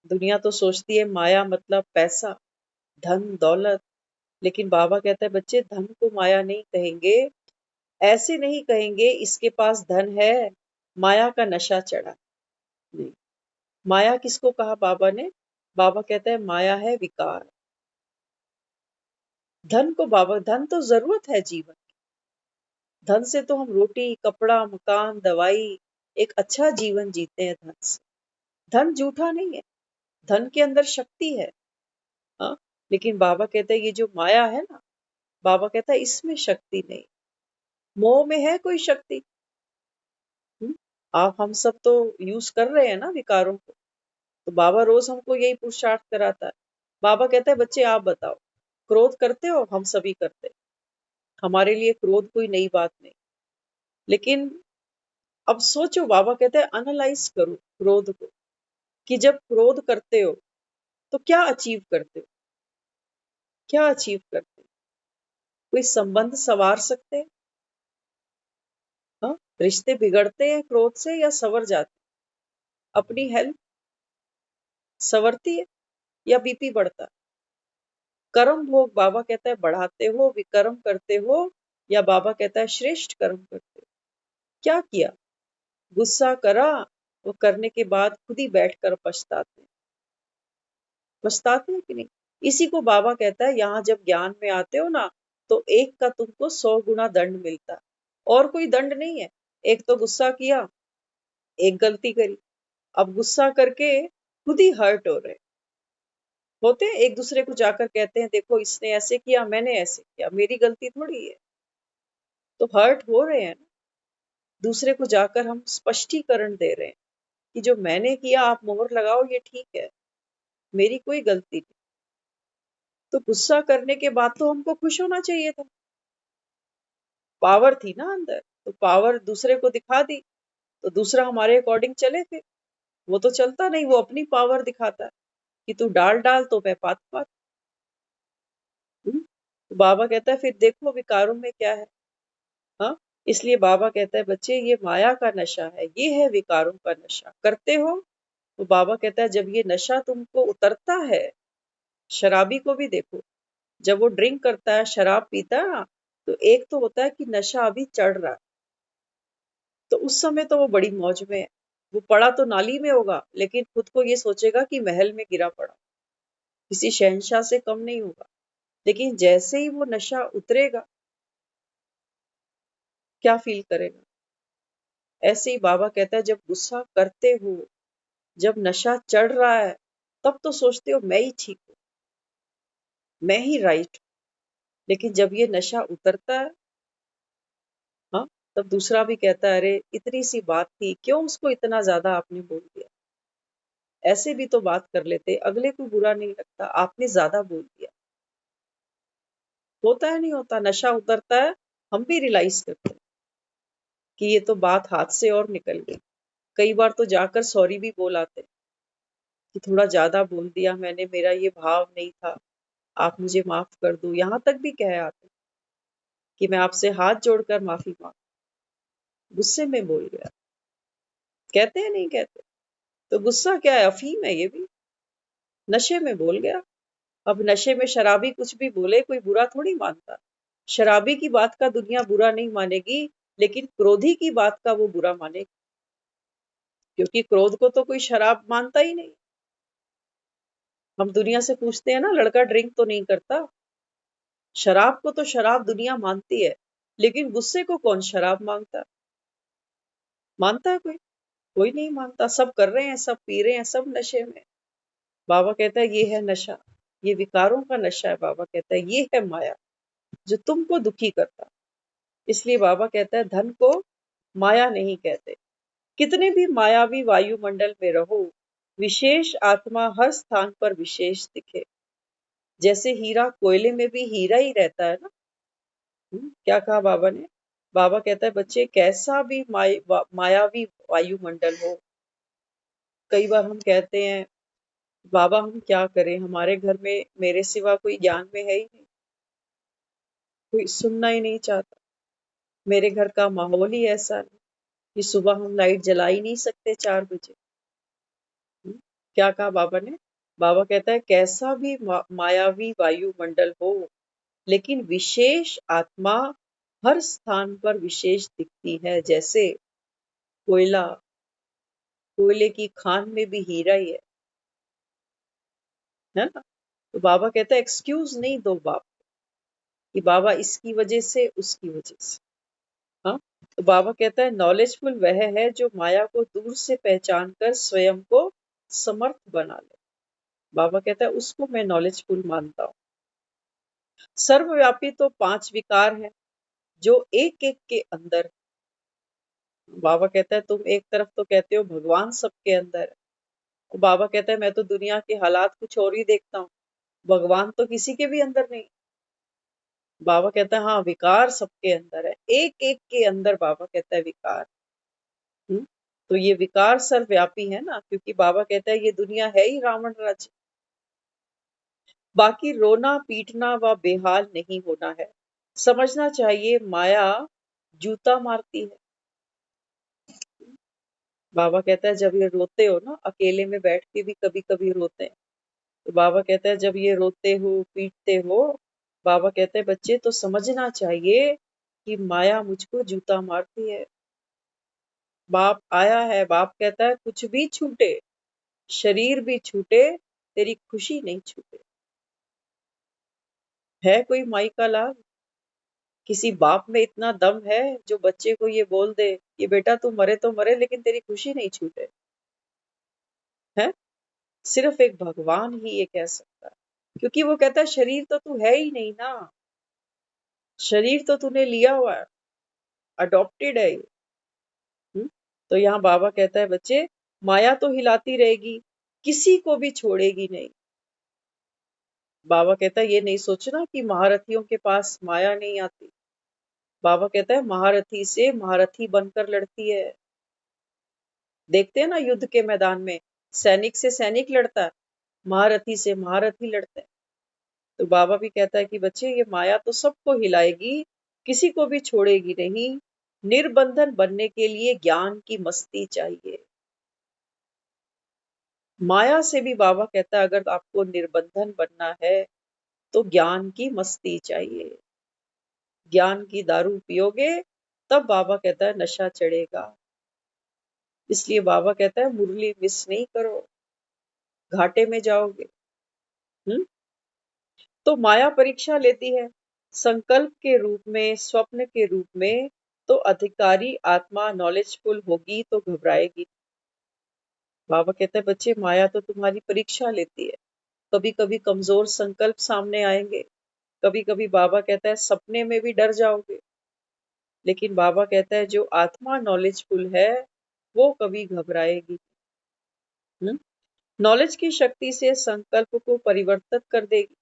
दुनिया तो सोचती है माया मतलब पैसा, धन दौलत। लेकिन बाबा कहता है बच्चे धन को माया नहीं कहेंगे। ऐसे नहीं कहेंगे इसके पास धन है, माया का नशा चढ़ा। नहीं, माया किसको कहा बाबा ने? बाबा कहता है माया है विकार। धन को बाबा, धन तो जरूरत है जीवन की। धन से तो हम रोटी कपड़ा मकान दवाई एक अच्छा जीवन जीते हैं धन से। धन झूठा नहीं है, धन के अंदर शक्ति है। हाँ, लेकिन बाबा कहते हैं ये जो माया है ना, बाबा कहता है इसमें शक्ति नहीं। मोह में है कोई शक्ति? आप हम सब तो यूज कर रहे हैं ना विकारों को। तो बाबा रोज हमको यही पुरुषार्थ कराता है। बाबा कहता है बच्चे आप बताओ, क्रोध करते हो? हम सभी करते हैं, हमारे लिए क्रोध कोई नई बात नहीं। लेकिन अब सोचो, बाबा कहते हैं एनालाइज करो क्रोध को, कि जब क्रोध करते हो तो क्या अचीव करते हो, क्या अचीव करते हो? कोई संबंध संवार सकते हैं? हाँ, रिश्ते बिगड़ते हैं क्रोध से या संवर जाते हैं? अपनी हेल्थ संवरती है या बीपी बढ़ता है? कर्म भोग बाबा कहता है बढ़ाते हो, विकर्म करते हो, या बाबा कहता है श्रेष्ठ कर्म करते हो? क्या किया? गुस्सा करा, वो करने के बाद खुद ही बैठकर पछताते हैं। पछताते हैं कि नहीं? इसी को बाबा कहता है यहाँ जब ज्ञान में आते हो ना, तो एक का तुमको 100 गुना दंड मिलता है। और कोई दंड नहीं है। एक तो गुस्सा किया, एक गलती करी, अब गुस्सा करके खुद ही हर्ट हो रहे होते हैं। एक दूसरे को जाकर कहते हैं देखो इसने ऐसे किया, मैंने ऐसे किया, मेरी गलती थोड़ी है। तो हर्ट हो रहे हैं ना। दूसरे को जाकर हम स्पष्टीकरण दे रहे हैं कि जो मैंने किया आप मोहर लगाओ, ये ठीक है, मेरी कोई गलती नहीं। तो गुस्सा करने के बाद तो हमको खुश होना चाहिए था, पावर थी ना अंदर, तो पावर दूसरे को दिखा दी, तो दूसरा हमारे अकॉर्डिंग चले फिर। वो तो चलता नहीं, वो अपनी पावर दिखाता है कि तू डाल डाल तो मैं पात पात। तो बाबा कहता है फिर देखो विकारों में क्या है। हाँ, इसलिए बाबा कहता है बच्चे ये माया का नशा है, ये है विकारों का नशा। करते हो तो बाबा कहता है जब ये नशा तुमको उतरता है, शराबी को भी देखो, जब वो ड्रिंक करता है, शराब पीता है ना, तो एक तो होता है कि नशा अभी चढ़ रहा है, तो उस समय तो वो बड़ी मौज में है। वो पड़ा तो नाली में होगा, लेकिन खुद को ये सोचेगा कि महल में गिरा पड़ा, किसी शहंशाह से कम नहीं होगा। लेकिन जैसे ही वो नशा उतरेगा, क्या फील करेगा? ऐसे ही बाबा कहता है जब गुस्सा करते हो, जब नशा चढ़ रहा है, तब तो सोचते हो मैं ही ठीक हूँ, मैं ही राइट हूँ। लेकिन जब ये नशा उतरता है, हाँ, तब दूसरा भी कहता है अरे इतनी सी बात थी, क्यों उसको इतना ज्यादा आपने बोल दिया? ऐसे भी तो बात कर लेते, अगले को बुरा नहीं लगता, आपने ज्यादा बोल दिया। होता है नहीं होता, नशा उतरता है, हम भी रियलाइज करते हैं कि ये तो बात हाथ से और निकल गई। कई बार तो जाकर सॉरी भी बोल आते हैं कि थोड़ा ज्यादा बोल दिया मैंने, मेरा ये भाव नहीं था, आप मुझे माफ कर दो। यहाँ तक भी कह आते हैं कि मैं आपसे हाथ जोड़कर माफी मांग, गुस्से में बोल गया। कहते हैं नहीं कहते? तो गुस्सा क्या है? अफीम है ये भी, नशे में बोल गया। अब नशे में शराबी कुछ भी बोले, कोई बुरा थोड़ी मानता। शराबी की बात का दुनिया बुरा नहीं मानेगी, लेकिन क्रोधी की बात का वो बुरा मानेगी, क्योंकि क्रोध को तो कोई शराब मानता ही नहीं। हम दुनिया से पूछते हैं ना, लड़का ड्रिंक तो नहीं करता। शराब को तो शराब दुनिया मानती है, लेकिन गुस्से को कौन शराब मांगता? मानता है कोई? कोई नहीं मानता। सब कर रहे हैं, सब पी रहे हैं, सब नशे में। बाबा कहता है ये है नशा, ये विकारों का नशा है। बाबा कहता है ये है माया, जो तुमको दुखी करता। इसलिए बाबा कहता है धन को माया नहीं कहते। कितने भी मायावी वायुमंडल में रहो, विशेष आत्मा हर स्थान पर विशेष दिखे। जैसे हीरा कोयले में भी हीरा ही रहता है ना। क्या कहा बाबा ने? बाबा कहता है बच्चे कैसा भी मायावी वायुमंडल हो, कई बार हम कहते हैं बाबा हम क्या करें, हमारे घर में मेरे सिवा कोई ज्ञान में है ही नहीं, कोई सुनना ही नहीं चाहता, मेरे घर का माहौल ही ऐसा है कि सुबह हम लाइट जला ही नहीं सकते 4 बजे। क्या कहा बाबा ने? बाबा कहता है कैसा भी मायावी वायुमंडल हो, लेकिन विशेष आत्मा हर स्थान पर विशेष दिखती है। जैसे कोयला, कोयले की खान में भी हीरा ही है ना? तो बाबा कहता है एक्सक्यूज नहीं दो बाप कि बाबा इसकी वजह से, उसकी वजह से। हाँ, तो बाबा कहता है नॉलेजफुल वह है जो माया को दूर से पहचान कर स्वयं को समर्थ बना ले। बाबा कहता है उसको मैं नॉलेजफुल मानता हूँ। सर्वव्यापी तो 5 विकार हैं जो एक एक के अंदर है। बाबा कहता है तुम एक तरफ तो कहते हो भगवान सबके अंदर है, तो बाबा कहता है मैं तो दुनिया के हालात कुछ और ही देखता हूँ, भगवान तो किसी के भी अंदर नहीं। बाबा कहता है हाँ विकार सबके अंदर है, एक एक के अंदर बाबा कहता है विकार। तो ये विकार सर्वव्यापी है ना, क्योंकि बाबा कहता है ये दुनिया है ही रावण राज्य। बाकी रोना पीटना व बेहाल नहीं होना है। समझना चाहिए माया जूता मारती है। बाबा कहता है जब ये रोते हो ना, अकेले में बैठ के भी कभी कभी रोते हैं, तो बाबा कहता है जब ये रोते हो पीटते हो, बाबा कहते हैं बच्चे तो समझना चाहिए कि माया मुझको जूता मारती है। बाप आया है, बाप कहता है कुछ भी छूटे, शरीर भी छूटे, तेरी खुशी नहीं छूटे। है कोई माई का लाल? किसी बाप में इतना दम है जो बच्चे को ये बोल दे कि बेटा तू मरे तो मरे, लेकिन तेरी खुशी नहीं छूटे? है सिर्फ एक भगवान ही ये कह सकता है, क्योंकि वो कहता है शरीर तो तू है ही नहीं ना, शरीर तो तूने लिया हुआ है, अडॉप्टेड है ये। तो यहाँ बाबा कहता है बच्चे माया तो हिलाती रहेगी, किसी को भी छोड़ेगी नहीं। बाबा कहता है ये नहीं सोचना कि महारथियों के पास माया नहीं आती। बाबा कहता है महारथी से महारथी बनकर लड़ती है। देखते हैं ना युद्ध के मैदान में सैनिक से सैनिक लड़ता है, महारथी से महारथी लड़ते हैं। तो बाबा भी कहता है कि बच्चे ये माया तो सबको हिलाएगी, किसी को भी छोड़ेगी नहीं। निर्बंधन बनने के लिए ज्ञान की मस्ती चाहिए। माया से भी बाबा कहता है अगर आपको निर्बंधन बनना है तो ज्ञान की मस्ती चाहिए। ज्ञान की दारू पियोगे तब बाबा कहता है नशा चढ़ेगा। इसलिए बाबा कहता है मुरली मिस नहीं करो, घाटे में जाओगे। हम्म तो माया परीक्षा लेती है, संकल्प के रूप में, स्वप्न के रूप में। तो अधिकारी आत्मा नॉलेजफुल होगी तो घबराएगी। बाबा कहते हैं बच्चे माया तो तुम्हारी परीक्षा लेती है। कभी कभी कमजोर संकल्प सामने आएंगे, कभी कभी बाबा कहता है सपने में भी डर जाओगे। लेकिन बाबा कहता है जो आत्मा नॉलेजफुल है वो कभी घबराएगी। नॉलेज की शक्ति से संकल्प को परिवर्तित कर देगी।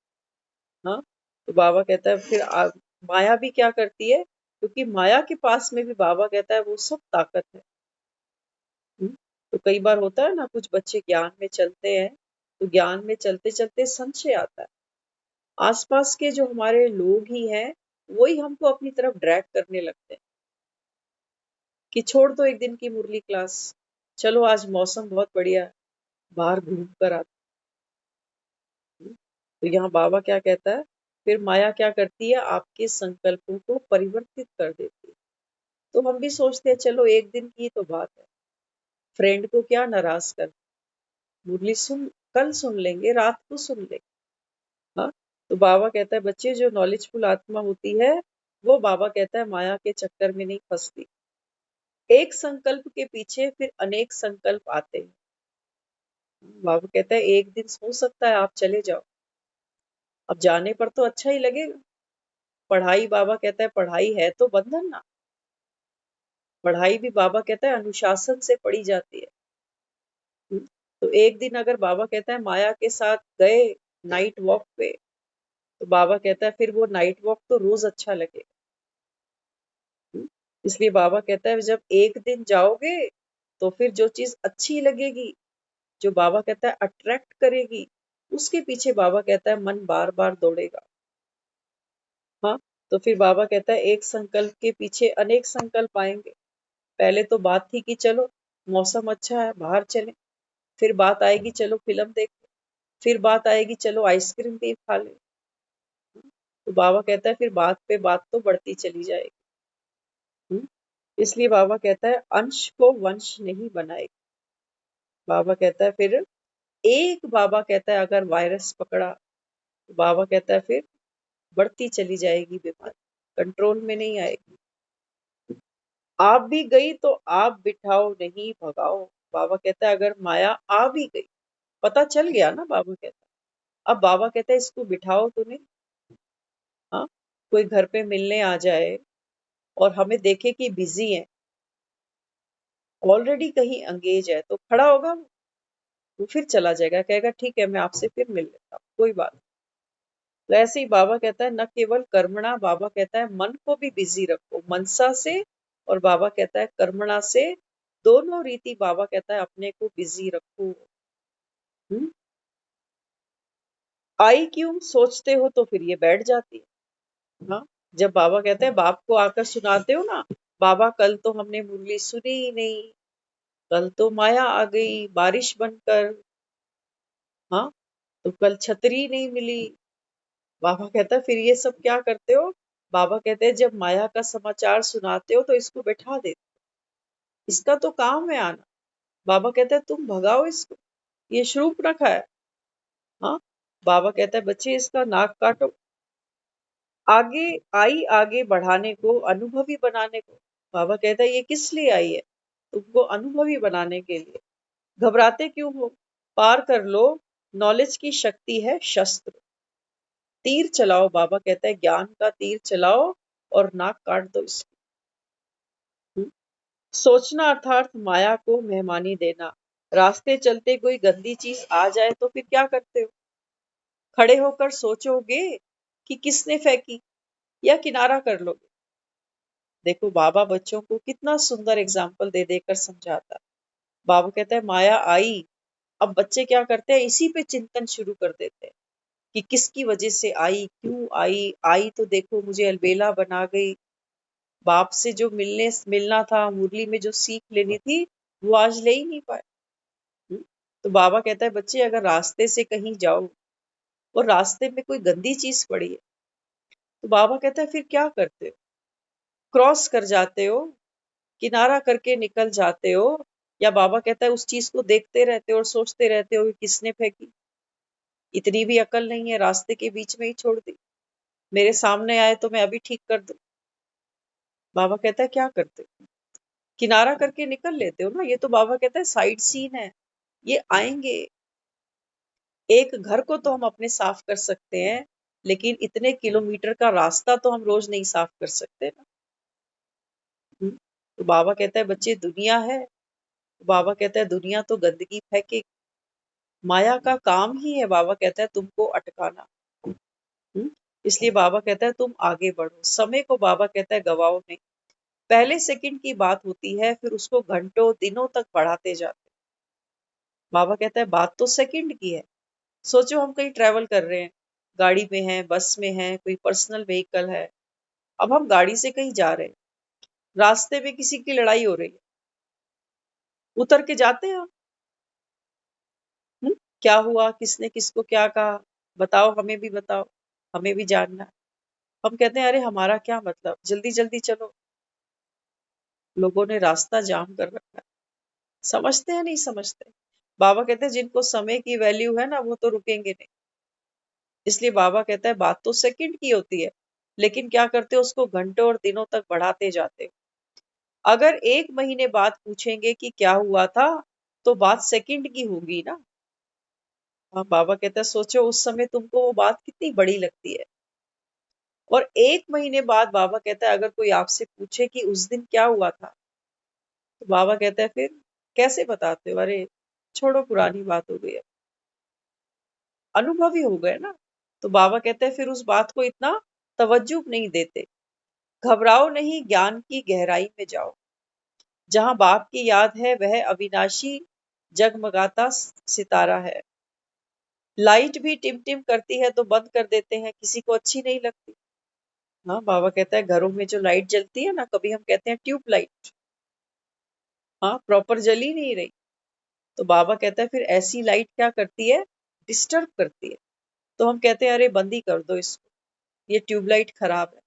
हाँ, तो बाबा कहता है फिर माया भी क्या करती है, क्योंकि माया के पास में भी बाबा कहता है वो सब ताकत है। तो कई बार होता है ना, कुछ बच्चे ज्ञान में चलते हैं तो ज्ञान में चलते चलते संशय आता है। आसपास के जो हमारे लोग ही हैं वही हमको अपनी तरफ ड्रैग करने लगते हैं कि छोड़ दो एक दिन की मुरली क्लास, चलो आज मौसम बहुत बढ़िया है, बाहर घूम कर आते हैं। तो यहाँ बाबा क्या कहता है, फिर माया क्या करती है, आपके संकल्पों को परिवर्तित कर देती है। तो हम भी सोचते हैं चलो एक दिन की तो बात है, फ्रेंड को क्या नाराज कर, मुरली कल सुन लेंगे, रात को सुन लेंगे। हाँ, तो बाबा कहता है बच्चे जो नॉलेजफुल आत्मा होती है वो बाबा कहता है माया के चक्कर में नहीं फंसती। एक संकल्प के पीछे फिर अनेक संकल्प आते हैं। बाबा कहता है एक दिन हो सकता है आप चले जाओ, अब जाने पर तो अच्छा ही लगेगा। पढ़ाई बाबा कहता है पढ़ाई है तो बंधन ना, पढ़ाई भी बाबा कहता है अनुशासन से पढ़ी जाती है। तो एक दिन अगर बाबा कहता है माया के साथ गए नाइट वॉक पे, तो बाबा कहता है फिर वो नाइट वॉक तो रोज अच्छा लगेगा। इसलिए बाबा कहता है जब एक दिन जाओगे तो फिर जो चीज अच्छी लगेगी, जो बाबा कहता है अट्रैक्ट करेगी, उसके पीछे बाबा कहता है मन बार बार दौड़ेगा। हाँ, तो फिर बाबा कहता है एक संकल्प के पीछे अनेक संकल्प आएंगे। पहले तो बात थी कि चलो मौसम अच्छा है बाहर चले, फिर बात आएगी चलो फिल्म देख, फिर बात आएगी चलो आइसक्रीम भी खा ले। तो बाबा कहता है फिर बात पे बात तो बढ़ती चली जाएगी। इसलिए बाबा कहता है अंश को वंश नहीं बनाएगा। बाबा कहता है फिर एक, बाबा कहता है अगर वायरस पकड़ा तो बाबा कहता है फिर बढ़ती चली जाएगी बीमारी, कंट्रोल में नहीं आएगी। आप भी गई तो आप बिठाओ नहीं भगाओ। बाबा कहता है अगर माया आ भी गई, पता चल गया ना, बाबा कहता है अब बाबा कहता है इसको बिठाओ तो नहीं। हाँ, कोई घर पे मिलने आ जाए और हमें देखे कि बिजी है, ऑलरेडी कहीं अंगेज है, तो खड़ा होगा वो फिर चला जाएगा, कहेगा ठीक है मैं आपसे फिर मिल लेता हूँ, कोई बात नहीं। तो ऐसे ही बाबा कहता है न केवल कर्मणा, बाबा कहता है मन को भी बिजी रखो, मनसा से और बाबा कहता है कर्मणा से, दोनों रीति बाबा कहता है अपने को बिजी रखो। आई क्यों सोचते हो तो फिर ये बैठ जाती है। हाँ, जब बाबा कहते हैं बाप को आकर सुनाते हो ना, बाबा कल तो हमने मुरली सुनी ही नहीं, कल तो माया आ गई बारिश बनकर, हाँ तो कल छतरी नहीं मिली। बाबा कहता है फिर ये सब क्या करते हो। बाबा कहते हैं जब माया का समाचार सुनाते हो तो इसको बैठा देते हो, इसका तो काम है आना। बाबा कहते हैं तुम भगाओ इसको, ये श्रूप रखा है। हाँ, बाबा कहता है बच्चे इसका नाक काटो। आगे आई, आगे बढ़ाने को, अनुभवी बनाने को। बाबा कहता है ये किस लिए आई है, तुमको अनुभवी बनाने के लिए। घबराते क्यों हो, पार कर लो, नॉलेज की शक्ति है शस्त्र। तीर चलाओ, बाबा कहता है ज्ञान का तीर चलाओ और नाक काट दो इसकी। सोचना अर्थात माया को मेहमानी देना। रास्ते चलते कोई गंदी चीज आ जाए तो फिर क्या करते हो, खड़े होकर सोचोगे कि किसने फेंकी या किनारा कर लोगे। देखो बाबा बच्चों को कितना सुंदर एग्जाम्पल दे देकर समझाता। बाबा कहता है माया आई, अब बच्चे क्या करते हैं, इसी पे चिंतन शुरू कर देते हैं कि किसकी वजह से आई, क्यों आई, आई तो देखो मुझे अलबेला बना गई। बाप से जो मिलना था, मुरली में जो सीख लेनी थी, वो आज ले ही नहीं पाए। हम्म? तो बाबा कहता है बच्चे अगर रास्ते से कहीं जाओ और रास्ते में कोई गंदी चीज पड़ी है, तो बाबा कहता है फिर क्या करते हो? क्रॉस कर जाते हो, किनारा करके निकल जाते हो, या बाबा कहता है उस चीज को देखते रहते हो और सोचते रहते हो कि किसने फेंकी? इतनी भी अकल नहीं है, रास्ते के बीच में ही छोड़ दी। मेरे सामने आए तो मैं अभी ठीक कर दूं। बाबा कहता है क्या करते हो? किनारा करके निकल लेते हो ना। ये तो बाबा कहता है साइड सीन है, ये आएंगे। एक घर को तो हम अपने साफ कर सकते हैं, लेकिन इतने किलोमीटर का रास्ता तो हम रोज नहीं साफ कर सकते ना। तो बाबा कहता है बच्चे दुनिया है, तो बाबा कहता है दुनिया तो गंदगी फेंके। माया का काम ही है, बाबा कहता है तुमको अटकाना। हम्म? इसलिए बाबा कहता है तुम आगे बढ़ो। समय को बाबा कहता है गवाओ नहीं। पहले सेकंड की बात होती है, फिर उसको घंटों दिनों तक बढ़ाते जाते हैं। बाबा कहता है बात तो सेकंड की है। सोचो हम कहीं ट्रेवल कर रहे हैं, गाड़ी में है, बस में है, कोई पर्सनल व्हीकल है। अब हम गाड़ी से कहीं जा रहे हैं, रास्ते में किसी की लड़ाई हो रही है, उतर के जाते हैं हम? क्या हुआ, किसने किसको क्या कहा, बताओ, हमें भी बताओ, हमें भी जानना है। हम कहते हैं अरे हमारा क्या मतलब, जल्दी जल्दी चलो। लोगों ने रास्ता जाम कर रखा है। समझते हैं नहीं समझते? बाबा कहते हैं जिनको समय की वैल्यू है ना, वो तो रुकेंगे नहीं। इसलिए बाबा कहता है बात तो सेकंड की होती है, लेकिन क्या करते हो, उसको घंटों और दिनों तक बढ़ाते जाते हो। अगर 1 महीने बाद पूछेंगे कि क्या हुआ था, तो बात सेकंड की होगी ना। हाँ, बाबा कहता है सोचो उस समय तुमको वो बात कितनी बड़ी लगती है। और 1 महीने बाद बाबा कहता है अगर कोई आपसे पूछे कि उस दिन क्या हुआ था, तो बाबा कहता है फिर कैसे बताते हो? अरे छोड़ो, पुरानी बात हो गई है। अनुभवी हो गए ना। तो बाबा कहते हैं फिर उस बात को इतना तवज्जो नहीं देते। घबराओ नहीं, ज्ञान की गहराई में जाओ। जहां बाप की याद है वह अविनाशी जगमगाता सितारा है। लाइट भी टिम टिम करती है तो बंद कर देते हैं, किसी को अच्छी नहीं लगती। हाँ, बाबा कहता है घरों में जो लाइट जलती है ना, कभी हम कहते हैं ट्यूब लाइट, हाँ प्रॉपर जल ही नहीं रही। तो बाबा कहता है फिर ऐसी लाइट क्या करती है, डिस्टर्ब करती है। तो हम कहते हैं अरे बंद ही कर दो इसको, ये ट्यूबलाइट खराब है।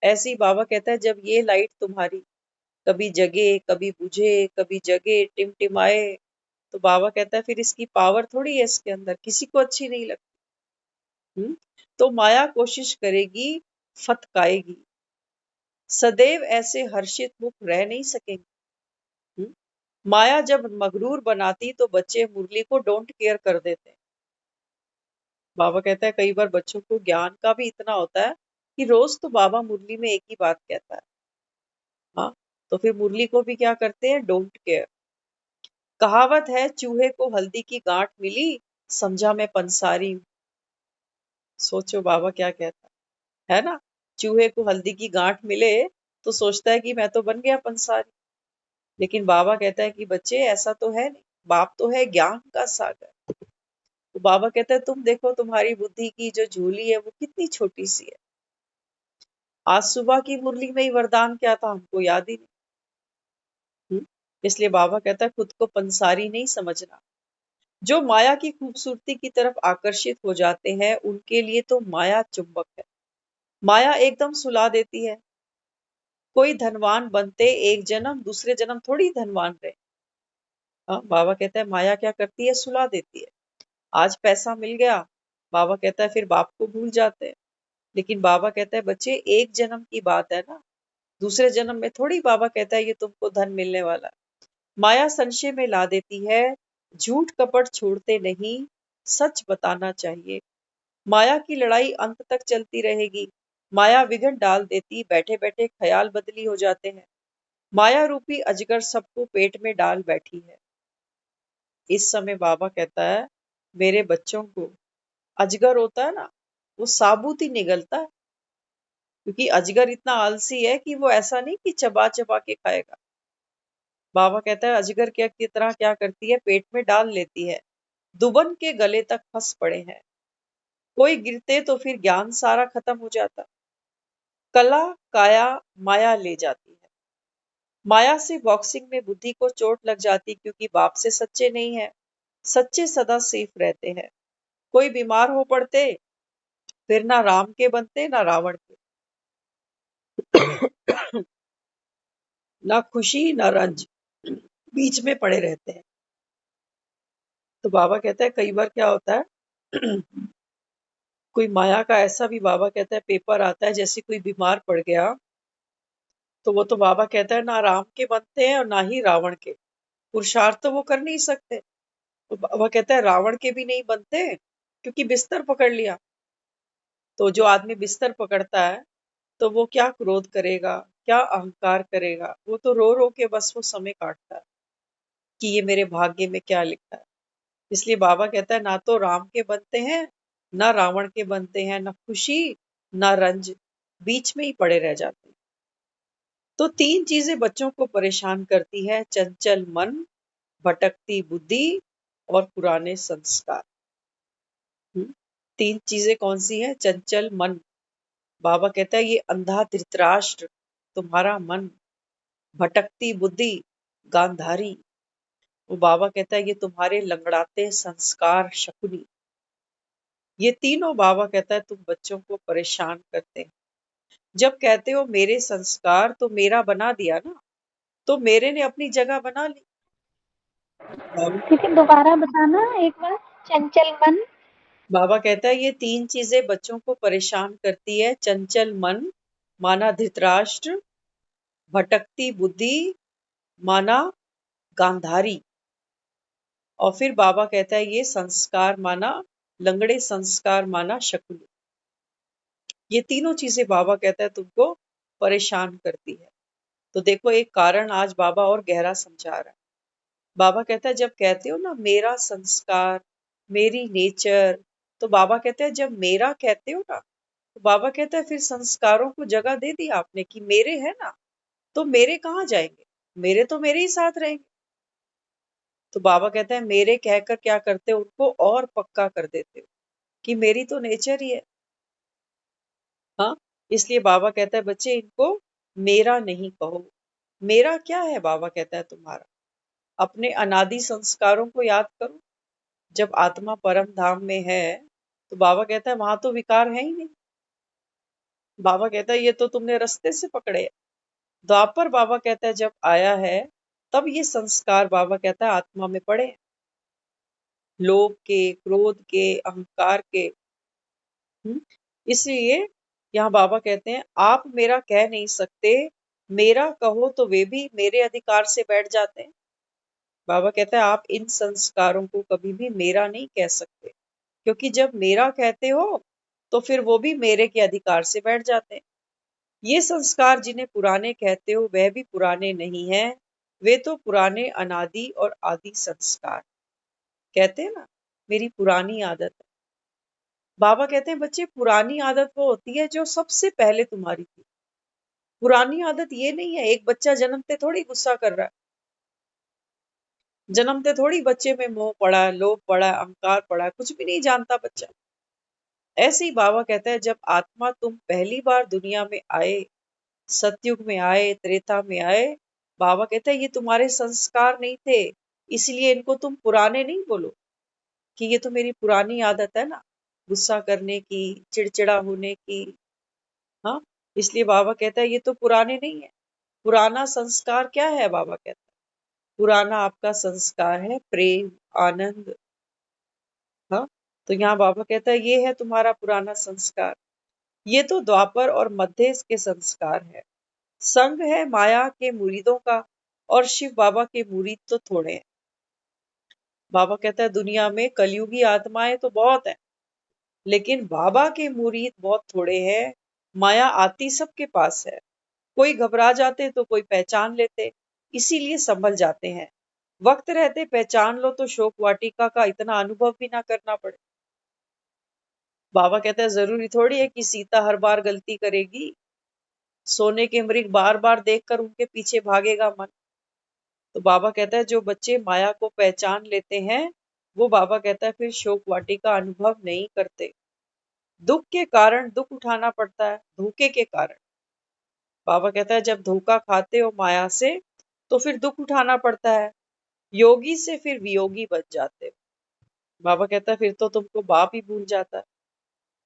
ऐसे ही बाबा कहता है जब ये लाइट तुम्हारी कभी जगे, कभी बुझे, कभी जगे, टिमटिमाए, तो बाबा कहता है फिर इसकी पावर थोड़ी है इसके अंदर, किसी को अच्छी नहीं लगती। तो माया कोशिश करेगी, फतकाएगी। सदैव ऐसे हर्षित मुख रह नहीं सकेंगे। माया जब मगरूर बनाती तो बच्चे मुरली को डोंट केयर कर देते हैं। बाबा कहता है कई बार बच्चों को ज्ञान का भी इतना होता है कि रोज तो बाबा मुरली में एक ही बात कहता है। हाँ, तो फिर मुरली को भी क्या करते हैं, डोंट केयर। कहावत है चूहे को हल्दी की गांठ मिली, समझा मैं पंसारी हूँ। सोचो बाबा क्या कहता है ना। चूहे को हल्दी की गांठ मिले तो सोचता है कि मैं तो बन गया पंसारी। लेकिन बाबा कहता है कि बच्चे ऐसा तो है नहीं, बाप तो है ज्ञान का सागर। तो बाबा कहता है तुम देखो तुम्हारी बुद्धि की जो झोली है वो कितनी छोटी सी है। आज सुबह की मुरली में ही वरदान क्या था हमको याद ही नहीं। इसलिए बाबा कहता है खुद को पंसारी नहीं समझना। जो माया की खूबसूरती की तरफ आकर्षित हो जाते हैं उनके लिए तो माया चुंबक है। माया एकदम सुला देती है। कोई धनवान बनते एक जन्म, दूसरे जन्म थोड़ी धनवान रहे। हाँ, बाबा कहता है माया क्या करती है, सुला देती है। आज पैसा मिल गया, बाबा कहता है फिर बाप को भूल जाते हैं। लेकिन बाबा कहता है बच्चे एक जन्म की बात है ना, दूसरे जन्म में थोड़ी बाबा कहता है ये तुमको धन मिलने वाला है। माया संशय में ला देती है, झूठ कपट छोड़ते नहीं, सच बताना चाहिए। माया की लड़ाई अंत तक चलती रहेगी। माया विघन डाल देती, बैठे बैठे ख्याल बदली हो जाते हैं। माया रूपी अजगर सबको पेट में डाल बैठी है। इस समय बाबा कहता है मेरे बच्चों को, अजगर होता है ना, वो साबुत ही निगलता है। क्योंकि अजगर इतना आलसी है कि वो ऐसा नहीं कि चबा चबा के खाएगा। बाबा कहता है अजगर क्या की तरह क्या करती है, पेट में डाल लेती है। दुबन के गले तक फंस पड़े हैं। कोई गिरते तो फिर ज्ञान सारा खत्म हो जाता। कला काया माया ले जाती है। माया से बॉक्सिंग में बुद्धि को चोट लग जाती, क्योंकि बाप से सच्चे नहीं है। सच्चे सदा सेफ रहते हैं। कोई बीमार हो पड़ते, फिर ना राम के बनते ना रावण के। ना खुशी ना रंज, बीच में पड़े रहते हैं। तो बाबा कहता है कई बार क्या होता है कोई माया का ऐसा भी बाबा कहता है पेपर आता है, जैसे कोई बीमार पड़ गया तो वो तो बाबा कहता है ना राम के बनते हैं और ना ही रावण के। पुरुषार्थ तो वो कर नहीं सकते। तो बाबा कहता है रावण के भी नहीं बनते, क्योंकि बिस्तर पकड़ लिया। तो जो आदमी बिस्तर पकड़ता है तो वो क्या क्रोध करेगा, क्या अहंकार करेगा, वो तो रो रो के बस वो समय काटता है कि ये मेरे भाग्य में क्या लिखा है। इसलिए बाबा कहता है ना तो राम के बनते हैं ना रावण के बनते हैं, ना खुशी ना रंज, बीच में ही पड़े रह जाते हैं। तो तीन चीजें बच्चों को परेशान करती है: चंचल मन, भटकती बुद्धि और पुराने संस्कार। तीन चीजें कौन सी हैं? चंचल मन। बाबा कहता है ये अंधा धृतराष्ट्र तुम्हारा मन। भटकती बुद्धि गांधारी। वो बाबा कहता है ये तुम्हारे लंगड़ाते संस्कार शकुनी। ये तीनों बाबा कहता है तुम बच्चों को परेशान करते हैं। जब कहते हो मेरे संस्कार, तो मेरा बना दिया ना, तो मेरे ने अपनी जगह बना ली। बाबा ठीक है, दोबारा बताना एक बार। चंचल मन। बाबा कहता है ये तीन चीजें बच्चों को परेशान करती है: चंचल मन माना धृतराष्ट्र, भटकती बुद्धि माना गांधारी, और फिर बाबा कहता है ये संस्कार माना लंगड़े संस्कार माना शकुनी। ये तीनों चीजें बाबा कहता है तुमको परेशान करती है। तो देखो एक कारण आज बाबा और गहरा समझा रहा है। बाबा कहता है जब कहते हो ना मेरा संस्कार, मेरी नेचर, तो बाबा कहते हैं जब मेरा कहते हो ना, तो बाबा कहता है फिर संस्कारों को जगह दे दी आपने कि मेरे है ना, तो मेरे कहाँ जाएंगे, मेरे तो मेरे ही साथ रहेंगे। तो बाबा कहते हैं मेरे कहकर क्या करते हो, उनको और पक्का कर देते हो कि मेरी तो नेचर ही है। हाँ, इसलिए बाबा कहता है बच्चे इनको मेरा नहीं कहो। मेरा क्या है? बाबा कहता है तुम्हारा अपने अनादि संस्कारों को याद करो। जब आत्मा परम धाम में है तो बाबा कहता है वहां तो विकार है ही नहीं। बाबा कहता है ये तो तुमने रास्ते से पकड़े। द्वापर बाबा कहता है जब आया है तब ये संस्कार बाबा कहता है आत्मा में पड़े, लोभ के, क्रोध के, अहंकार के। इसलिए यहाँ बाबा कहते हैं आप मेरा कह नहीं सकते, मेरा कहो तो वे भी मेरे अधिकार से बैठ जाते हैं। बाबा कहता है आप इन संस्कारों को कभी भी मेरा नहीं कह सकते, क्योंकि जब मेरा कहते हो तो फिर वो भी मेरे के अधिकार से बैठ जाते हैं। ये संस्कार जिन्हें पुराने कहते हो वह भी पुराने नहीं है, वे तो पुराने अनादि और आदि संस्कार। कहते हैं ना मेरी पुरानी आदत है। बाबा कहते हैं बच्चे पुरानी आदत वो होती है जो सबसे पहले तुम्हारी थी। पुरानी आदत ये नहीं है एक बच्चा जन्मते थोड़ी गुस्सा कर रहा है, जन्मते थोड़ी बच्चे में मोह पड़ा है, लोभ पड़ा है, अहंकार पड़ा है, कुछ भी नहीं जानता बच्चा। ऐसे ही बाबा कहता है जब आत्मा तुम पहली बार दुनिया में आए, सतयुग में आए, त्रेता में आए, बाबा कहता है ये तुम्हारे संस्कार नहीं थे, इसलिए इनको तुम पुराने नहीं बोलो कि ये तो मेरी पुरानी आदत है ना, गुस्सा करने की, चिड़चिड़ा होने की। हाँ, इसलिए बाबा कहता है ये तो पुराने नहीं है। पुराना संस्कार क्या है? बाबा कहता है पुराना आपका संस्कार है प्रेम, आनंद। हाँ, तो यहाँ बाबा कहता है ये है तुम्हारा पुराना संस्कार। ये तो द्वापर और मध्य के संस्कार है। संग है माया के मुरीदों का, और शिव बाबा के मुरीद तो थोड़े हैं। बाबा कहता है दुनिया में कलयुगी आत्माएं तो बहुत हैं, लेकिन बाबा के मुरीद बहुत थोड़े हैं। माया आती सबके पास है, कोई घबरा जाते तो कोई पहचान लेते, इसीलिए संभल जाते हैं। वक्त रहते पहचान लो तो शोक वाटिका का इतना अनुभव भी ना करना पड़े। बाबा कहता है जरूरी थोड़ी है कि सीता हर बार गलती करेगी, सोने के मृग बार बार देखकर उनके पीछे भागेगा मन। तो बाबा कहता है जो बच्चे माया को पहचान लेते हैं वो बाबा कहता है फिर शोक वाटिका अनुभव नहीं करते। दुख के कारण दुख उठाना पड़ता है, धोखे के कारण। बाबा कहता है जब धोखा खाते हो माया से तो फिर दुख उठाना पड़ता है। योगी से फिर वियोगी बन जाते हो। बाबा कहता है फिर तो तुमको बाप ही भूल जाता है।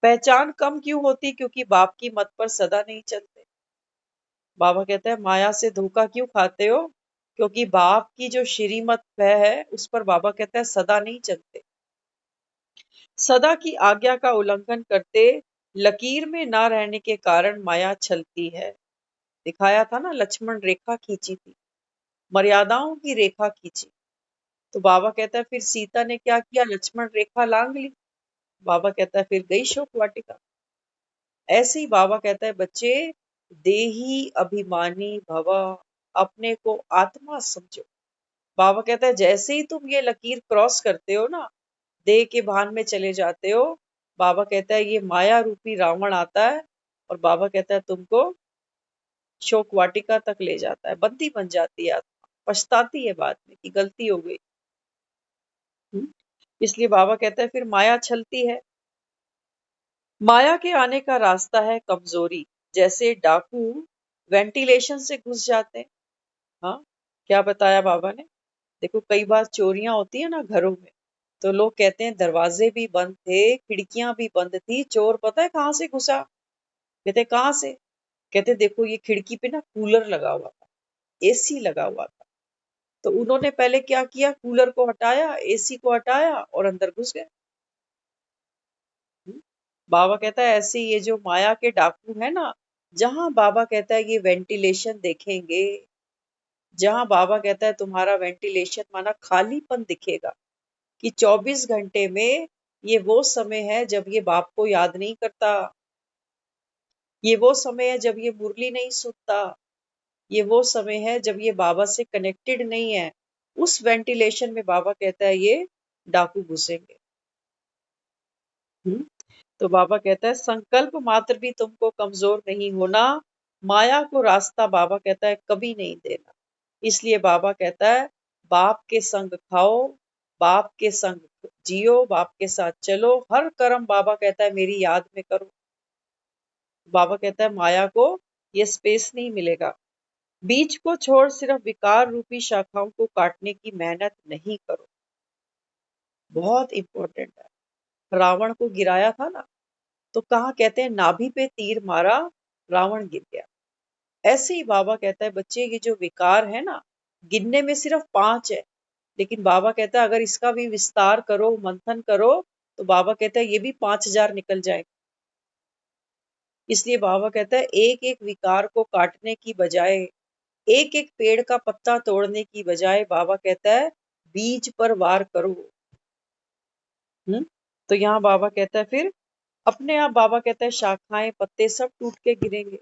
पहचान कम क्यों होती? क्योंकि बाप की मत पर सदा नहीं चलते। बाबा कहता है माया से धोखा क्यों खाते हो? क्योंकि बाप की जो श्रीमत है उस पर बाबा कहता है सदा नहीं चलते। सदा की आज्ञा का उल्लंघन करते, लकीर में ना रहने के कारण माया छलती है। दिखाया था ना, लक्ष्मण रेखा खींची थी, मर्यादाओं की रेखा खींची। तो बाबा कहता है फिर सीता ने क्या किया? लक्ष्मण रेखा लांग ली। बाबा कहता है फिर गई शोक वाटिका। ऐसे ही बाबा कहता है बच्चे, देही अभिमानी भव, अपने को आत्मा समझो। बाबा कहता है जैसे ही तुम ये लकीर क्रॉस करते हो ना, देह के भान में चले जाते हो, बाबा कहता है ये माया रूपी रावण आता है और बाबा कहता है तुमको शोक वाटिका तक ले जाता है। बंदी बन जाती है आत्मा, पछताती है बाद में कि गलती हो गई। इसलिए बाबा कहता है फिर माया छलती है। माया के आने का रास्ता है कमजोरी। जैसे डाकू वेंटिलेशन से घुस जाते हैं। हाँ, क्या बताया बाबा ने? देखो कई बार चोरियां होती है ना घरों में, तो लोग कहते हैं दरवाजे भी बंद थे, खिड़कियां भी बंद थी, चोर पता है कहां से घुसा? कहते कहां से? कहते देखो ये खिड़की पे ना कूलर लगा हुआ था, एसी लगा हुआ था। तो उन्होंने पहले क्या किया? कूलर को हटाया, एसी को हटाया और अंदर घुस गए। बाबा कहता है ऐसे ये जो माया के डाकू है ना, जहां बाबा कहता है ये वेंटिलेशन देखेंगे, जहां बाबा कहता है तुम्हारा वेंटिलेशन माना खालीपन दिखेगा, कि 24 घंटे में ये वो समय है जब ये बाप को याद नहीं करता, ये वो समय है जब ये मुरली नहीं सुनता, ये वो समय है जब ये बाबा से कनेक्टेड नहीं है। उस वेंटिलेशन में बाबा कहता है ये डाकू घुसेंगे। तो बाबा कहता है संकल्प मात्र भी तुमको कमजोर नहीं होना, माया को रास्ता बाबा कहता है कभी नहीं देना। इसलिए बाबा कहता है बाप के संग खाओ, बाप के संग जियो, बाप के साथ चलो, हर कर्म बाबा कहता है मेरी याद में करो। बाबा कहता है माया को ये स्पेस नहीं मिलेगा। बीज को छोड़ सिर्फ विकार रूपी शाखाओं को काटने की मेहनत नहीं करो। बहुत इंपॉर्टेंट है। रावण को गिराया था ना, तो कहा कहते हैं नाभि पे तीर मारा, रावण गिर गया। ऐसे ही बाबा कहता है बच्चे ये जो विकार है ना, गिनने में सिर्फ 5 है, लेकिन बाबा कहता है अगर इसका भी विस्तार करो, मंथन करो, तो बाबा कहता है ये भी 5000 निकल जाएगा। इसलिए बाबा कहता है एक एक विकार को काटने की बजाय, एक एक पेड़ का पत्ता तोड़ने की बजाय बाबा कहता है बीज पर वार करो। तो यहाँ बाबा कहता है फिर अपने आप बाबा कहता है शाखाएं पत्ते सब टूट के गिरेंगे।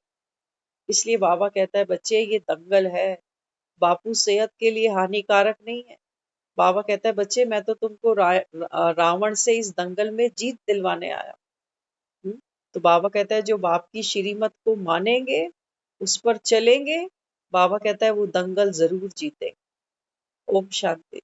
इसलिए बाबा कहता है बच्चे ये दंगल है, बापू सेहत के लिए हानिकारक नहीं है। बाबा कहता है बच्चे मैं तो तुमको रावण से इस दंगल में जीत दिलवाने आया। तो बाबा कहता है जो बाप की श्रीमत को मानेंगे, उस पर चलेंगे, बाबा कहता है वो दंगल जरूर जीतेंगे। ओम शांति।